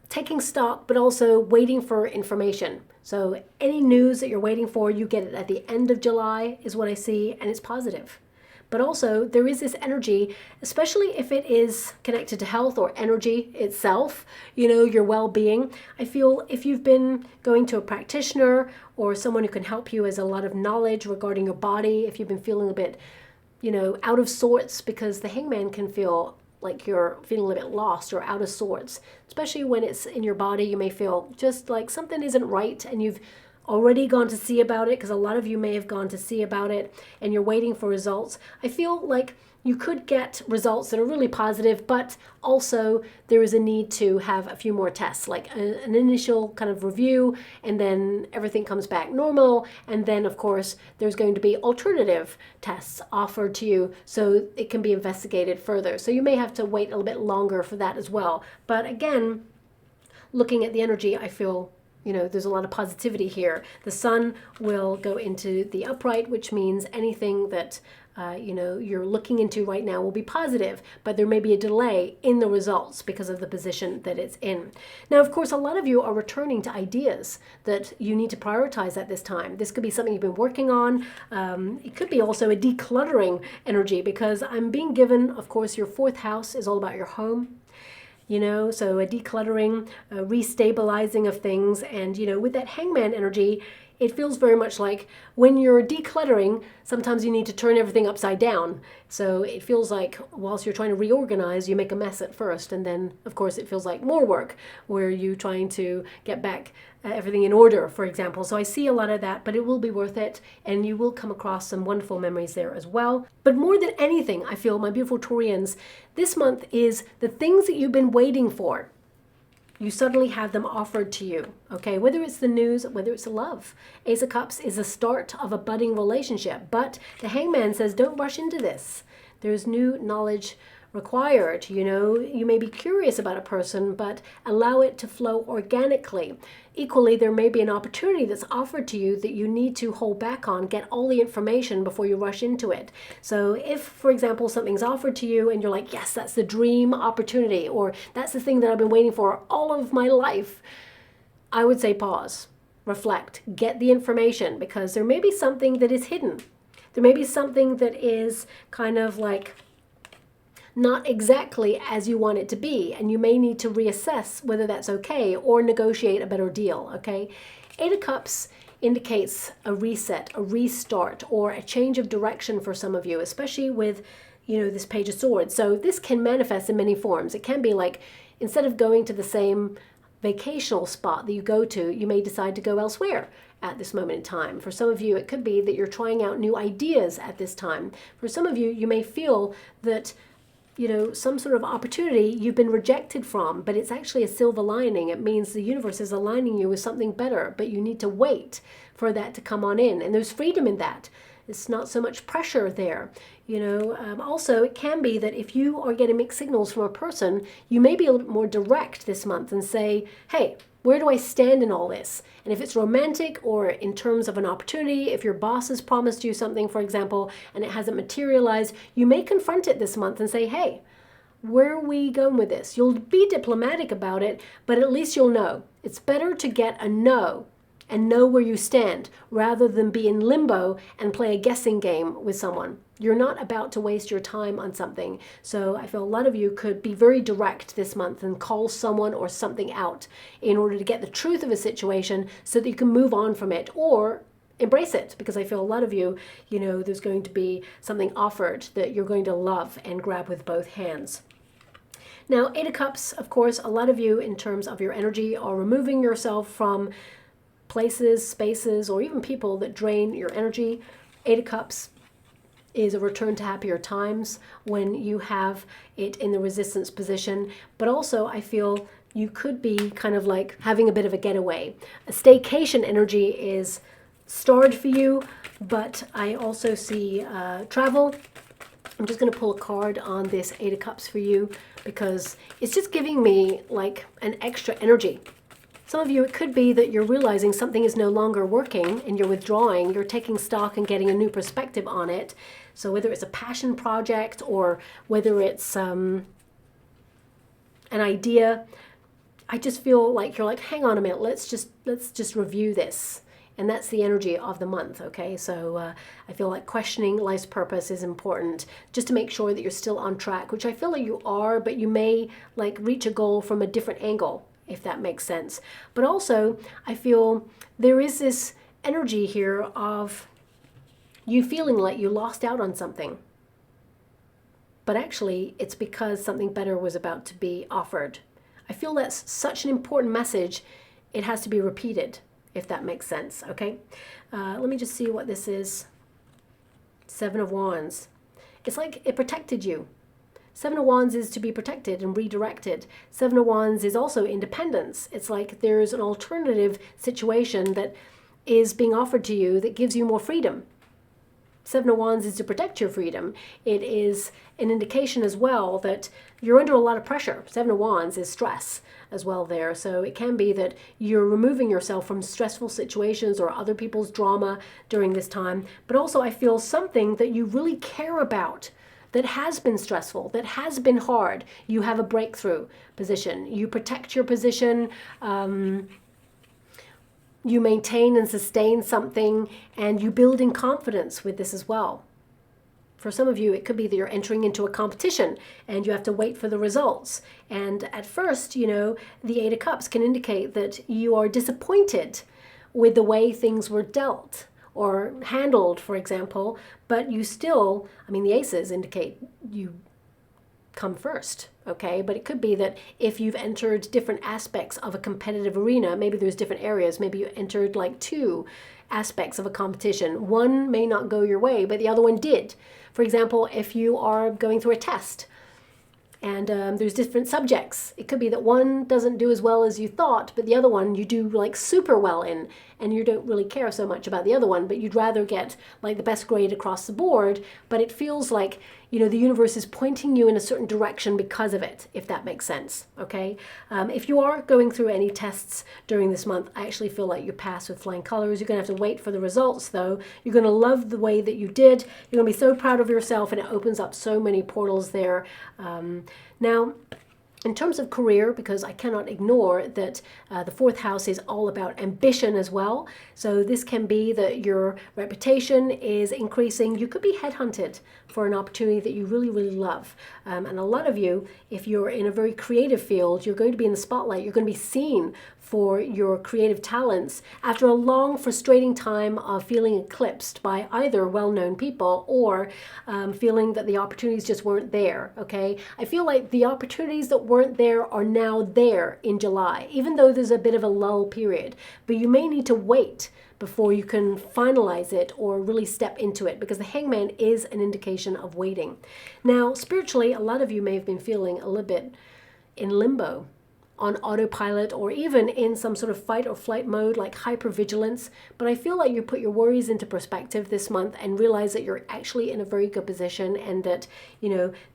taking stock, but also waiting for information. So any news that you're waiting for, you get it at the end of July is what I see, and it's positive. But also there is this energy, especially if it is connected to health or energy itself, you know, your well-being. I feel if you've been going to a practitioner or someone who can help you, has a lot of knowledge regarding your body, if you've been feeling a bit, you know, out of sorts, because the Hangman can feel like you're feeling a bit lost or out of sorts, especially when it's in your body. You may feel just like something isn't right, and you've already gone to see about it, because a lot of you may have gone to see about it and you're waiting for results. I feel like you could get results that are really positive, but also there is a need to have a few more tests, like an initial kind of review, and then everything comes back normal. And then, of course, there's going to be alternative tests offered to you so it can be investigated further. So you may have to wait a little bit longer for that as well. But again, looking at the energy, I feel, you know, there's a lot of positivity here. The sun will go into the upright, which means anything that you know, you're looking into right now will be positive, but there may be a delay in the results because of the position that it's in. Now, of course, a lot of you are returning to ideas that you need to prioritize at this time. This could be something you've been working on. It could be also a decluttering energy, because I'm being given, of course, your fourth house is all about your home. You know, so a decluttering, a restabilizing of things. And, you know, with that Hangman energy, it feels very much like when you're decluttering, sometimes you need to turn everything upside down. So it feels like whilst you're trying to reorganize, you make a mess at first. And then, of course, it feels like more work where you're trying to get back everything in order, for example. So I see a lot of that, but it will be worth it. And you will come across some wonderful memories there as well. But more than anything, I feel, my beautiful Taurians, this month is the things that you've been waiting for. You suddenly have them offered to you, okay? Whether it's the news, whether it's love. Ace of Cups is the start of a budding relationship, but the Hangman says don't rush into this. There's new knowledge required. You know, you may be curious about a person, but allow it to flow organically. Equally, there may be an opportunity that's offered to you that you need to hold back on, get all the information before you rush into it. So if, for example, something's offered to you and you're like, yes, that's the dream opportunity, or that's the thing that I've been waiting for all of my life, I would say pause, reflect, get the information, because there may be something that is hidden. There may be something that is kind of like not exactly as you want it to be, and you may need to reassess whether that's okay or negotiate a better deal, okay? Eight of Cups indicates a reset, a restart, or a change of direction for some of you, especially with, you know, this Page of Swords. So this can manifest in many forms. It can be like, instead of going to the same vacational spot that you go to, you may decide to go elsewhere at this moment in time. For some of you, it could be that you're trying out new ideas at this time. For some of you, you may feel that, you know, some sort of opportunity you've been rejected from, but it's actually a silver lining. It means the universe is aligning you with something better, but you need to wait for that to come on in. And there's freedom in that. It's not so much pressure there. You know, also it can be that if you are getting mixed signals from a person, you may be a little bit more direct this month and say, hey, where do I stand in all this? And if it's romantic or in terms of an opportunity, if your boss has promised you something, for example, and it hasn't materialized, you may confront it this month and say, hey, where are we going with this? You'll be diplomatic about it, but at least you'll know. It's better to get a no and know where you stand rather than be in limbo and play a guessing game with someone. You're not about to waste your time on something. So I feel a lot of you could be very direct this month and call someone or something out in order to get the truth of a situation so that you can move on from it, or embrace it, because I feel a lot of you, there's going to be something offered that you're going to love and grab with both hands. Now, Eight of Cups, of course, a lot of you in terms of your energy are removing yourself from places, spaces, or even people that drain your energy. Eight of Cups is a return to happier times when you have it in the resistance position. But also I feel you could be kind of like having a bit of a getaway. A staycation energy is starred for you, but I also see travel. I'm just going to pull a card on this Eight of Cups for you because it's just giving me like an extra energy. Some of you, it could be that you're realizing something is no longer working and you're withdrawing, you're taking stock and getting a new perspective on it. So whether it's a passion project or whether it's an idea, I just feel like you're like, hang on a minute, let's just review this. And that's the energy of the month, okay? So I feel like questioning life's purpose is important, just to make sure that you're still on track, which I feel like you are, but you may like reach a goal from a different angle, if that makes sense. But also, I feel there is this energy here of you feeling like you lost out on something. But actually, it's because something better was about to be offered. I feel that's such an important message, it has to be repeated, if that makes sense, okay? Let me just see what this is. Seven of Wands. It's like it protected you. Seven of Wands is to be protected and redirected. Seven of Wands is also independence. It's like there's an alternative situation that is being offered to you that gives you more freedom. Seven of Wands is to protect your freedom. It is an indication as well that you're under a lot of pressure. Seven of Wands is stress as well there. So it can be that you're removing yourself from stressful situations or other people's drama during this time. But also I feel something that you really care about that has been stressful, that has been hard. You have a breakthrough position. You protect your position. You maintain and sustain something, and you build in confidence with this as well. For some of you, it could be that you're entering into a competition and you have to wait for the results. And at first, the Eight of Cups can indicate that you are disappointed with the way things were dealt or handled, for example, but you still, the aces indicate you come first, okay? But it could be that if you've entered different aspects of a competitive arena, maybe there's different areas, maybe you entered like two aspects of a competition. One may not go your way, but the other one did. For example, if you are going through a test and there's different subjects, it could be that one doesn't do as well as you thought, but the other one you do like super well in, and you don't really care so much about the other one, but you'd rather get like the best grade across the board. But it feels like, the universe is pointing you in a certain direction because of it, if that makes sense, okay? If you are going through any tests during this month, I actually feel like you pass with flying colors. You're gonna have to wait for the results though. You're gonna love the way that you did. You're gonna be so proud of yourself, and it opens up so many portals there. Now, in terms of career, because I cannot ignore that the fourth house is all about ambition as well. So this can be that your reputation is increasing. You could be headhunted for an opportunity that you really, really love. And a lot of you, if you're in a very creative field, you're going to be in the spotlight. You're going to be seen for your creative talents after a long, frustrating time of feeling eclipsed by either well-known people or feeling that the opportunities just weren't there, okay? I feel like the opportunities that weren't there are now there in July, even though there's a bit of a lull period. But you may need to wait before you can finalize it or really step into it, because the Hangman is an indication of waiting. Now, spiritually, a lot of you may have been feeling a little bit in limbo, on autopilot, or even in some sort of fight or flight mode, like hypervigilance. But I feel like you put your worries into perspective this month and realize that you're actually in a very good position, and that,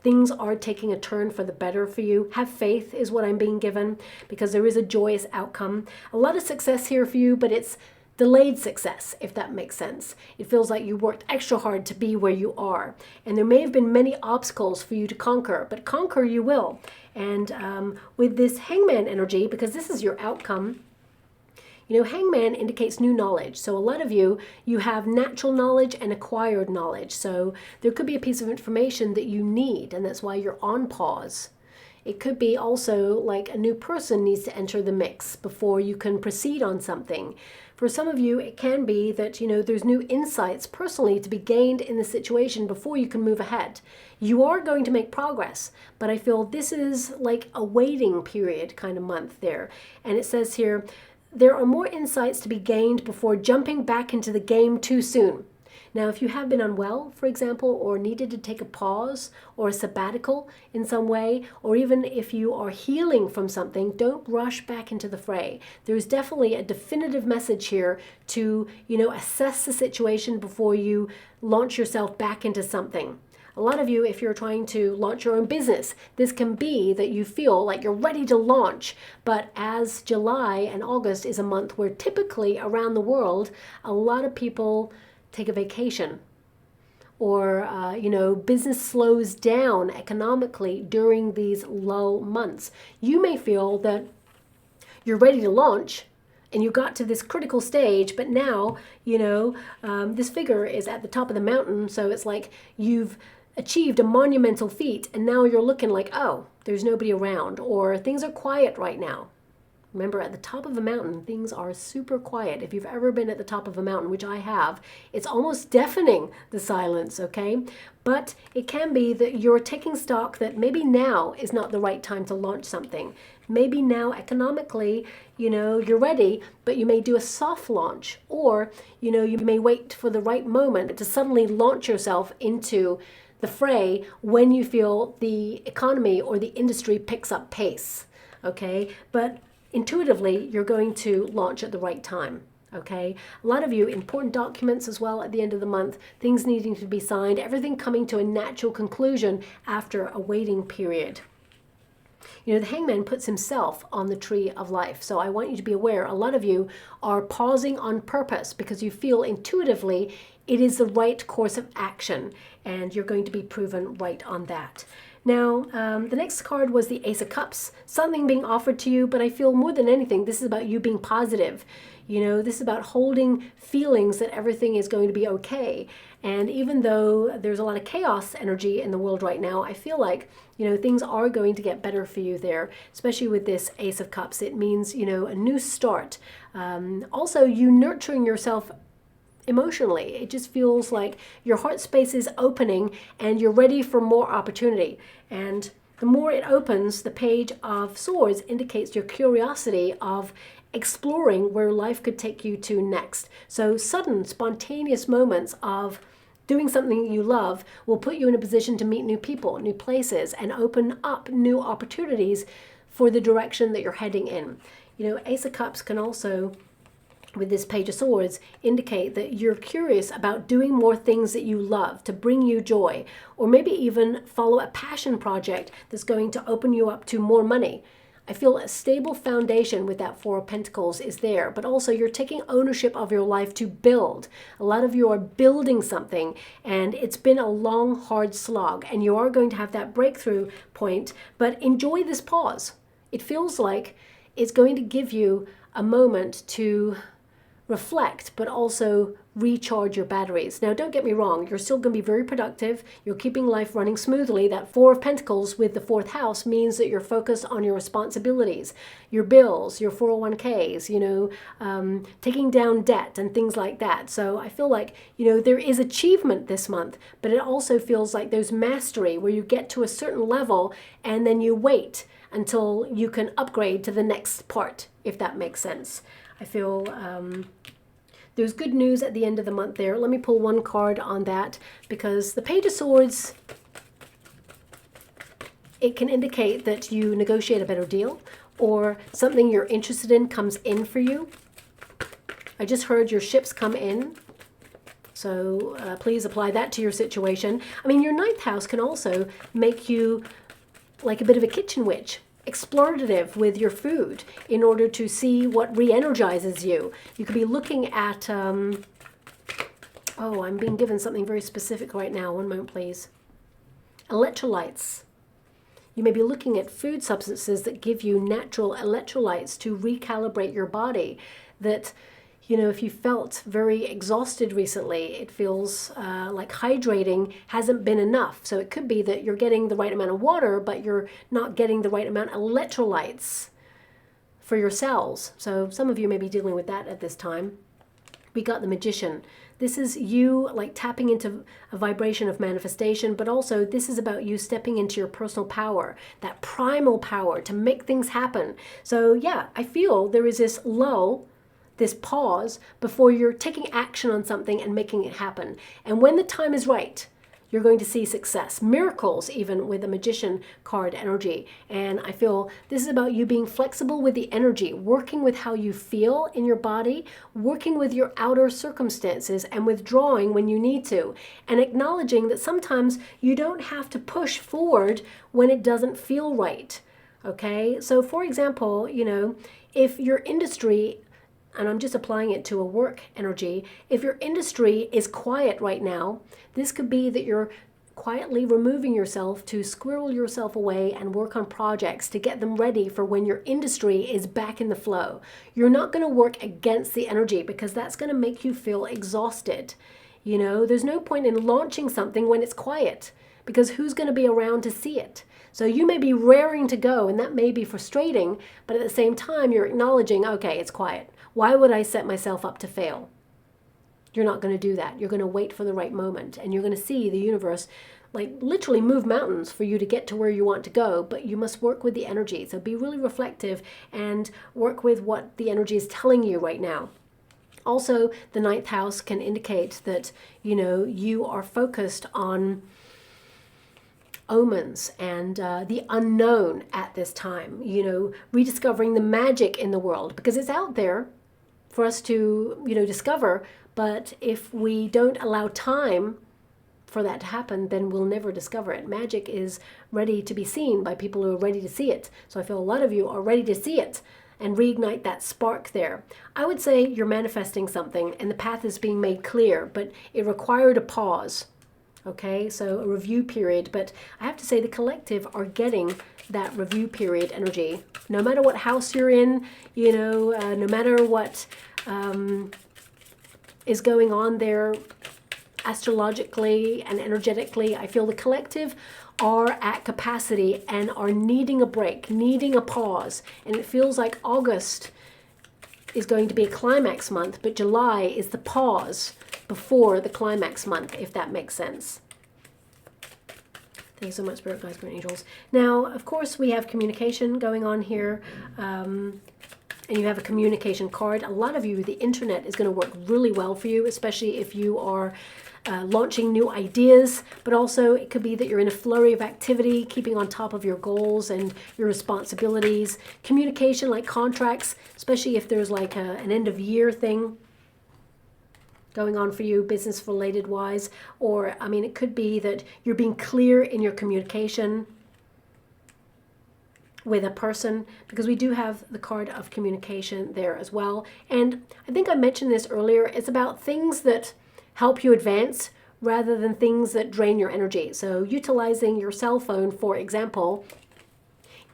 things are taking a turn for the better for you. Have faith is what I'm being given, because there is a joyous outcome. A lot of success here for you, but it's delayed success, if that makes sense. It feels like you worked extra hard to be where you are. And there may have been many obstacles for you to conquer, but conquer you will. And with this Hangman energy, because this is your outcome, You know, Hangman indicates new knowledge. So a lot of you have natural knowledge and acquired knowledge. So there could be a piece of information that you need, and that's why you're on pause. It could be also like a new person needs to enter the mix before you can proceed on something. For some of you, it can be that, you know, there's new insights personally to be gained in the situation before you can move ahead. You are going to make progress, but I feel this is like a waiting period kind of month there. And it says here, there are more insights to be gained before jumping back into the game too soon. Now, if you have been unwell, for example, or needed to take a pause or a sabbatical in some way, or even if you are healing from something, don't rush back into the fray. There's definitely a definitive message here to, you know, assess the situation before you launch yourself back into something. A lot of you, if you're trying to launch your own business, this can be that you feel like you're ready to launch. But as July and August is a month where typically around the world, a lot of people take a vacation, or you know, business slows down economically during these lull months. You may feel that you're ready to launch and you got to this critical stage, but now, you know, this figure is at the top of the mountain, so it's like you've achieved a monumental feat and now you're looking like, oh, there's nobody around, or things are quiet right now. Remember, at the top of a mountain, things are super quiet. If you've ever been at the top of a mountain, which I have, it's almost deafening, the silence, okay? But it can be that you're taking stock that maybe now is not the right time to launch something. Maybe now economically, you know, you're ready, but you may do a soft launch, or, you know, you may wait for the right moment to suddenly launch yourself into the fray when you feel the economy or the industry picks up pace, okay? But intuitively, you're going to launch at the right time, okay? A lot of you, important documents as well at the end of the month, things needing to be signed, everything coming to a natural conclusion after a waiting period. You know, the Hangman puts himself on the tree of life. So I want you to be aware, a lot of you are pausing on purpose because you feel intuitively it is the right course of action, and you're going to be proven right on that. Now, the next card was the Ace of Cups, something being offered to you, but I feel more than anything, this is about you being positive. You know, this is about holding feelings that everything is going to be okay. And even though there's a lot of chaos energy in the world right now, I feel like, you know, things are going to get better for you there, especially with this Ace of Cups. It means, you know, a new start. Also, you nurturing yourself emotionally. It just feels like your heart space is opening and you're ready for more opportunity. And the more it opens, the Page of Swords indicates your curiosity of exploring where life could take you to next. So sudden, spontaneous moments of doing something you love will put you in a position to meet new people, new places, and open up new opportunities for the direction that you're heading in. You know, Ace of Cups can also, with this Page of Swords, indicate that you're curious about doing more things that you love to bring you joy, or maybe even follow a passion project that's going to open you up to more money. I feel a stable foundation with that Four of Pentacles is there, but also you're taking ownership of your life to build. A lot of you are building something, and it's been a long, hard slog, and you are going to have that breakthrough point, but enjoy this pause. It feels like it's going to give you a moment to reflect, but also recharge your batteries. Now, don't get me wrong, you're still going to be very productive. You're keeping life running smoothly. That Four of Pentacles with the fourth house means that you're focused on your responsibilities, your bills, your 401ks, you know, taking down debt and things like that. So I feel like, you know, there is achievement this month, but it also feels like there's mastery where you get to a certain level and then you wait until you can upgrade to the next part, if that makes sense. I feel there's good news at the end of the month there. Let me pull one card on that, because the Page of Swords, it can indicate that you negotiate a better deal, or something you're interested in comes in for you. I just heard your ships come in. So please apply that to your situation. I mean, your ninth house can also make you like a bit of a kitchen witch, explorative with your food in order to see what re-energizes you. You could be looking at, oh, I'm being given something very specific right now. One moment, please. Electrolytes. You may be looking at food substances that give you natural electrolytes to recalibrate your body. That, you know, if you felt very exhausted recently, it feels like hydrating hasn't been enough. So it could be that you're getting the right amount of water, but you're not getting the right amount of electrolytes for your cells. So some of you may be dealing with that at this time. We got the Magician. This is you like tapping into a vibration of manifestation, but also this is about you stepping into your personal power, that primal power to make things happen. So yeah, I feel there is this lull, this pause before you're taking action on something and making it happen. And when the time is right, you're going to see success, miracles, even with the Magician card energy. And I feel this is about you being flexible with the energy, working with how you feel in your body, working with your outer circumstances, and withdrawing when you need to, and acknowledging that sometimes you don't have to push forward when it doesn't feel right. Okay, so for example, you know, if your industry, and I'm just applying it to a work energy, if your industry is quiet right now, this could be that you're quietly removing yourself to squirrel yourself away and work on projects to get them ready for when your industry is back in the flow. You're not going to work against the energy because that's going to make you feel exhausted. You know, there's no point in launching something when it's quiet because who's going to be around to see it? So you may be raring to go and that may be frustrating, but at the same time, you're acknowledging, okay, it's quiet. Why would I set myself up to fail? You're not going to do that. You're going to wait for the right moment, and you're going to see the universe like literally move mountains for you to get to where you want to go, but you must work with the energy. So be really reflective and work with what the energy is telling you right now. Also, the 9th house can indicate that, you know, you are focused on omens and the unknown at this time, you know, rediscovering the magic in the world because it's out there for us to, you know, discover. But if we don't allow time for that to happen, then we'll never discover it. Magic is ready to be seen by people who are ready to see it. So I feel a lot of you are ready to see it and reignite that spark there. I would say you're manifesting something and the path is being made clear, but it required a pause. Okay, so a review period. But I have to say the collective are getting that review period energy. No matter what house you're in, you know, no matter what is going on there astrologically and energetically, I feel the collective are at capacity and are needing a break, needing a pause. And it feels like August is going to be a climax month, but July is the pause before the climax month, if that makes sense. Thank you so much, Spirit Guides, Spirit Angels. Now, of course, we have communication going on here, and you have a communication card. A lot of you, the internet is going to work really well for you, especially if you are launching new ideas, but also it could be that you're in a flurry of activity, keeping on top of your goals and your responsibilities. Communication, like contracts, especially if there's like an end of year thing going on for you, business related wise, or I mean, it could be that you're being clear in your communication with a person, because we do have the card of communication there as well. And I think I mentioned this earlier, it's about things that help you advance rather than things that drain your energy. So utilizing your cell phone, for example,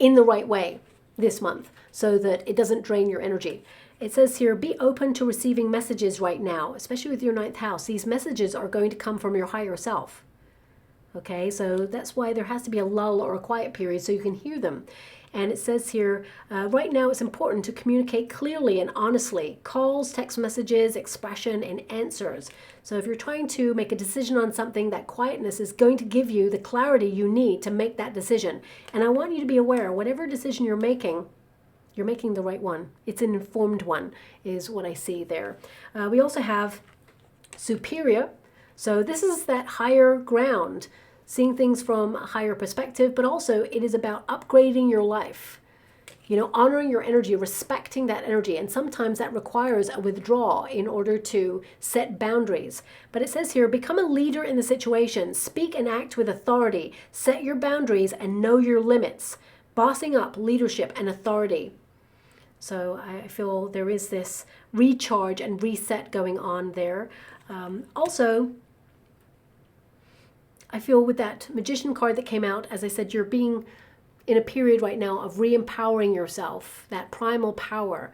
in the right way this month so that it doesn't drain your energy. It says here, be open to receiving messages right now, especially with your 9th house. These messages are going to come from your higher self. Okay, so that's why there has to be a lull or a quiet period so you can hear them. And it says here, right now it's important to communicate clearly and honestly. Calls, text messages, expression, and answers. So if you're trying to make a decision on something, that quietness is going to give you the clarity you need to make that decision. And I want you to be aware, whatever decision you're making the right one. It's an informed one, is what I see there. We also have superior. So this is that higher ground, seeing things from a higher perspective, but also it is about upgrading your life. You know, honoring your energy, respecting that energy. And sometimes that requires a withdrawal in order to set boundaries. But it says here, become a leader in the situation. Speak and act with authority. Set your boundaries and know your limits. Bossing up, leadership, and authority. So I feel there is this recharge and reset going on there. Also, I feel with that Magician card that came out, as I said, you're being in a period right now of re-empowering yourself, that primal power,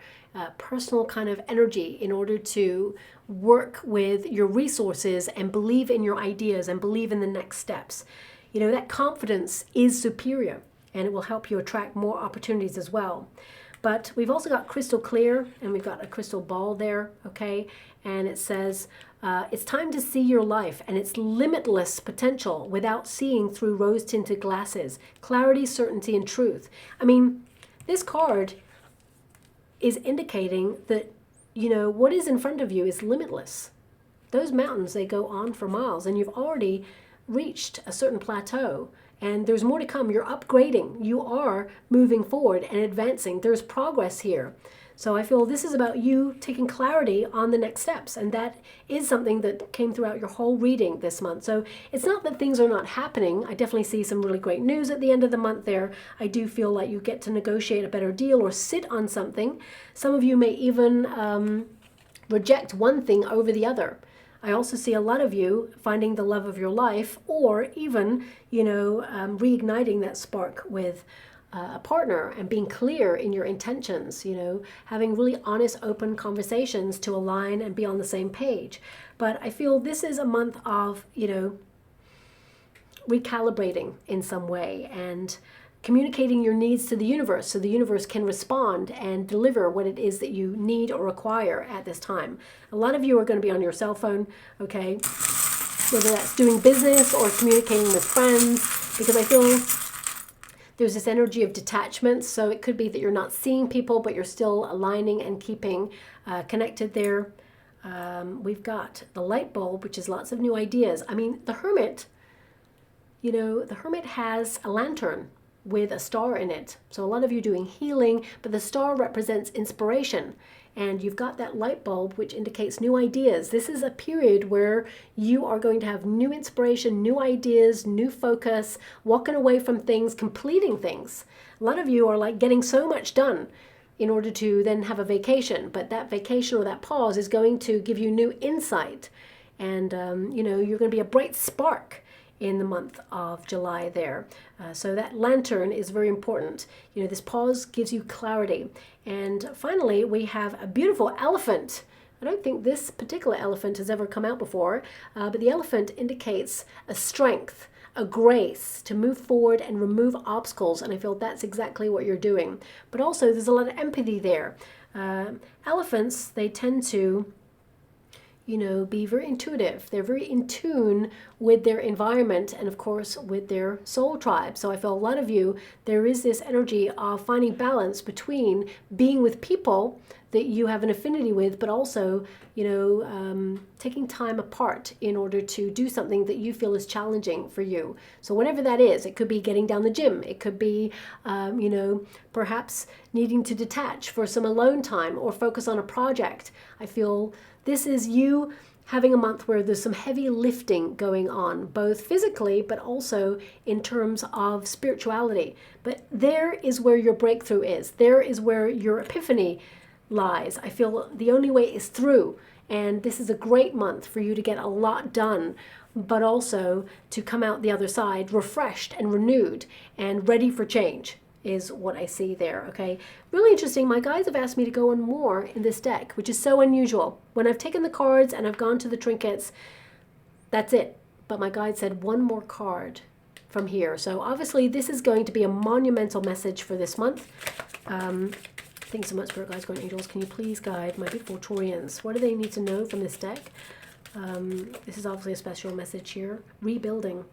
personal kind of energy in order to work with your resources and believe in your ideas and believe in the next steps. You know, that confidence is superior and it will help you attract more opportunities as well. But we've also got crystal clear and we've got a crystal ball there, okay? And it says, it's time to see your life and its limitless potential without seeing through rose-tinted glasses. Clarity, certainty, and truth. I mean, this card is indicating that, you know, what is in front of you is limitless. Those mountains, they go on for miles, and you've already reached a certain plateau, and there's more to come. You're upgrading. You are moving forward and advancing. There's progress here. So I feel this is about you taking clarity on the next steps, and that is something that came throughout your whole reading this month. So it's not that things are not happening. I definitely see some really great news at the end of the month there. I do feel like you get to negotiate a better deal or sit on something. Some of you may even reject one thing over the other. I also see a lot of you finding the love of your life, or even, you know, reigniting that spark with a partner and being clear in your intentions, you know, having really honest, open conversations to align and be on the same page. But I feel this is a month of, you know, recalibrating in some way and communicating your needs to the universe so the universe can respond and deliver what it is that you need or require at this time. A lot of you are going to be on your cell phone, okay, whether that's doing business or communicating with friends, because I feel there's this energy of detachment. So it could be that you're not seeing people, but you're still aligning and keeping connected there. We've got the light bulb, which is lots of new ideas. I mean, the Hermit, you know, the Hermit has a lantern with a star in it. So a lot of you doing healing, but the star represents inspiration. And you've got that light bulb, which indicates new ideas. This is a period where you are going to have new inspiration, new ideas, new focus, walking away from things, completing things. A lot of you are like getting so much done in order to then have a vacation. But that vacation or that pause is going to give you new insight. And, you know, you're going to be a bright spark in the month of July there. So that lantern is very important. You know, this pause gives you clarity. And finally, we have a beautiful elephant. I don't think this particular elephant has ever come out before, but the elephant indicates a strength, a grace to move forward and remove obstacles. And I feel that's exactly what you're doing. But also there's a lot of empathy there. Elephants, they tend to, you know, be very intuitive. They're very in tune with their environment and of course with their soul tribe. So I feel a lot of you, there is this energy of finding balance between being with people that you have an affinity with, but also, you know, taking time apart in order to do something that you feel is challenging for you. So whatever that is, it could be getting down the gym. It could be, you know, perhaps needing to detach for some alone time or focus on a project. I feel this is you having a month where there's some heavy lifting going on, both physically, but also in terms of spirituality. But there is where your breakthrough is. There is where your epiphany lies. I feel the only way is through. And this is a great month for you to get a lot done, but also to come out the other side refreshed and renewed and ready for change. Is what I see there, okay? Really interesting. My guides have asked me to go on more in this deck, which is so unusual. When I've taken the cards and I've gone to the trinkets, that's it. But my guide said one more card from here. So obviously this is going to be a monumental message for this month. Thanks so much, Spirit Guides, Guardian Angels. Can you please guide my beautiful Taurians? What do they need to know from this deck? This is obviously a special message here. Rebuilding.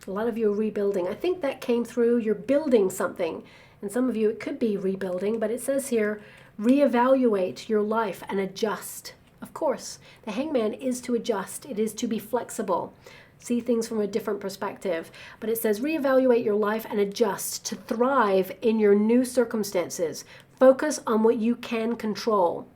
A lot of you are rebuilding. I think that came through. You're building something. And some of you, it could be rebuilding, but it says here, reevaluate your life and adjust. Of course, the Hangman is to adjust. It is to be flexible. See things from a different perspective. But it says reevaluate your life and adjust to thrive in your new circumstances. Focus on what you can control.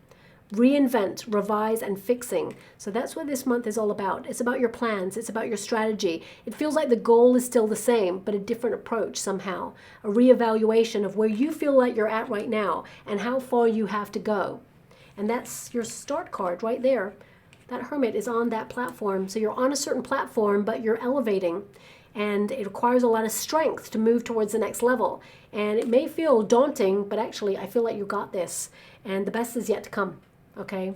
Reinvent, revise, and fixing. So that's what this month is all about. It's about your plans. It's about your strategy. It feels like the goal is still the same, but a different approach somehow. A reevaluation of where you feel like you're at right now and how far you have to go. And that's your start card right there. That Hermit is on that platform. So you're on a certain platform, but you're elevating. and it requires a lot of strength to move towards the next level. And it may feel daunting, but actually I feel like you got this, and the best is yet to come. Okay,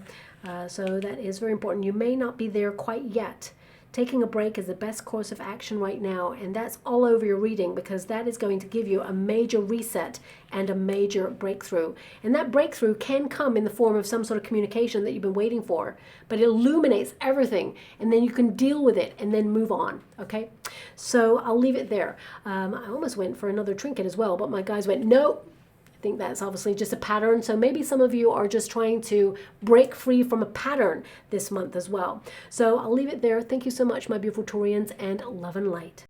so that is very important. You may not be there quite yet. Taking a break is the best course of action right now, and that's all over your reading, because that is going to give you a major reset and a major breakthrough. And that breakthrough can come in the form of some sort of communication that you've been waiting for, but it illuminates everything, and then you can deal with it and then move on. Okay, so I'll leave it there. I almost went for another trinket as well, but my guys went, no. I think that's obviously just a pattern. So maybe some of you are just trying to break free from a pattern this month as well. So I'll leave it there. Thank you so much, my beautiful Taurians, and love and light.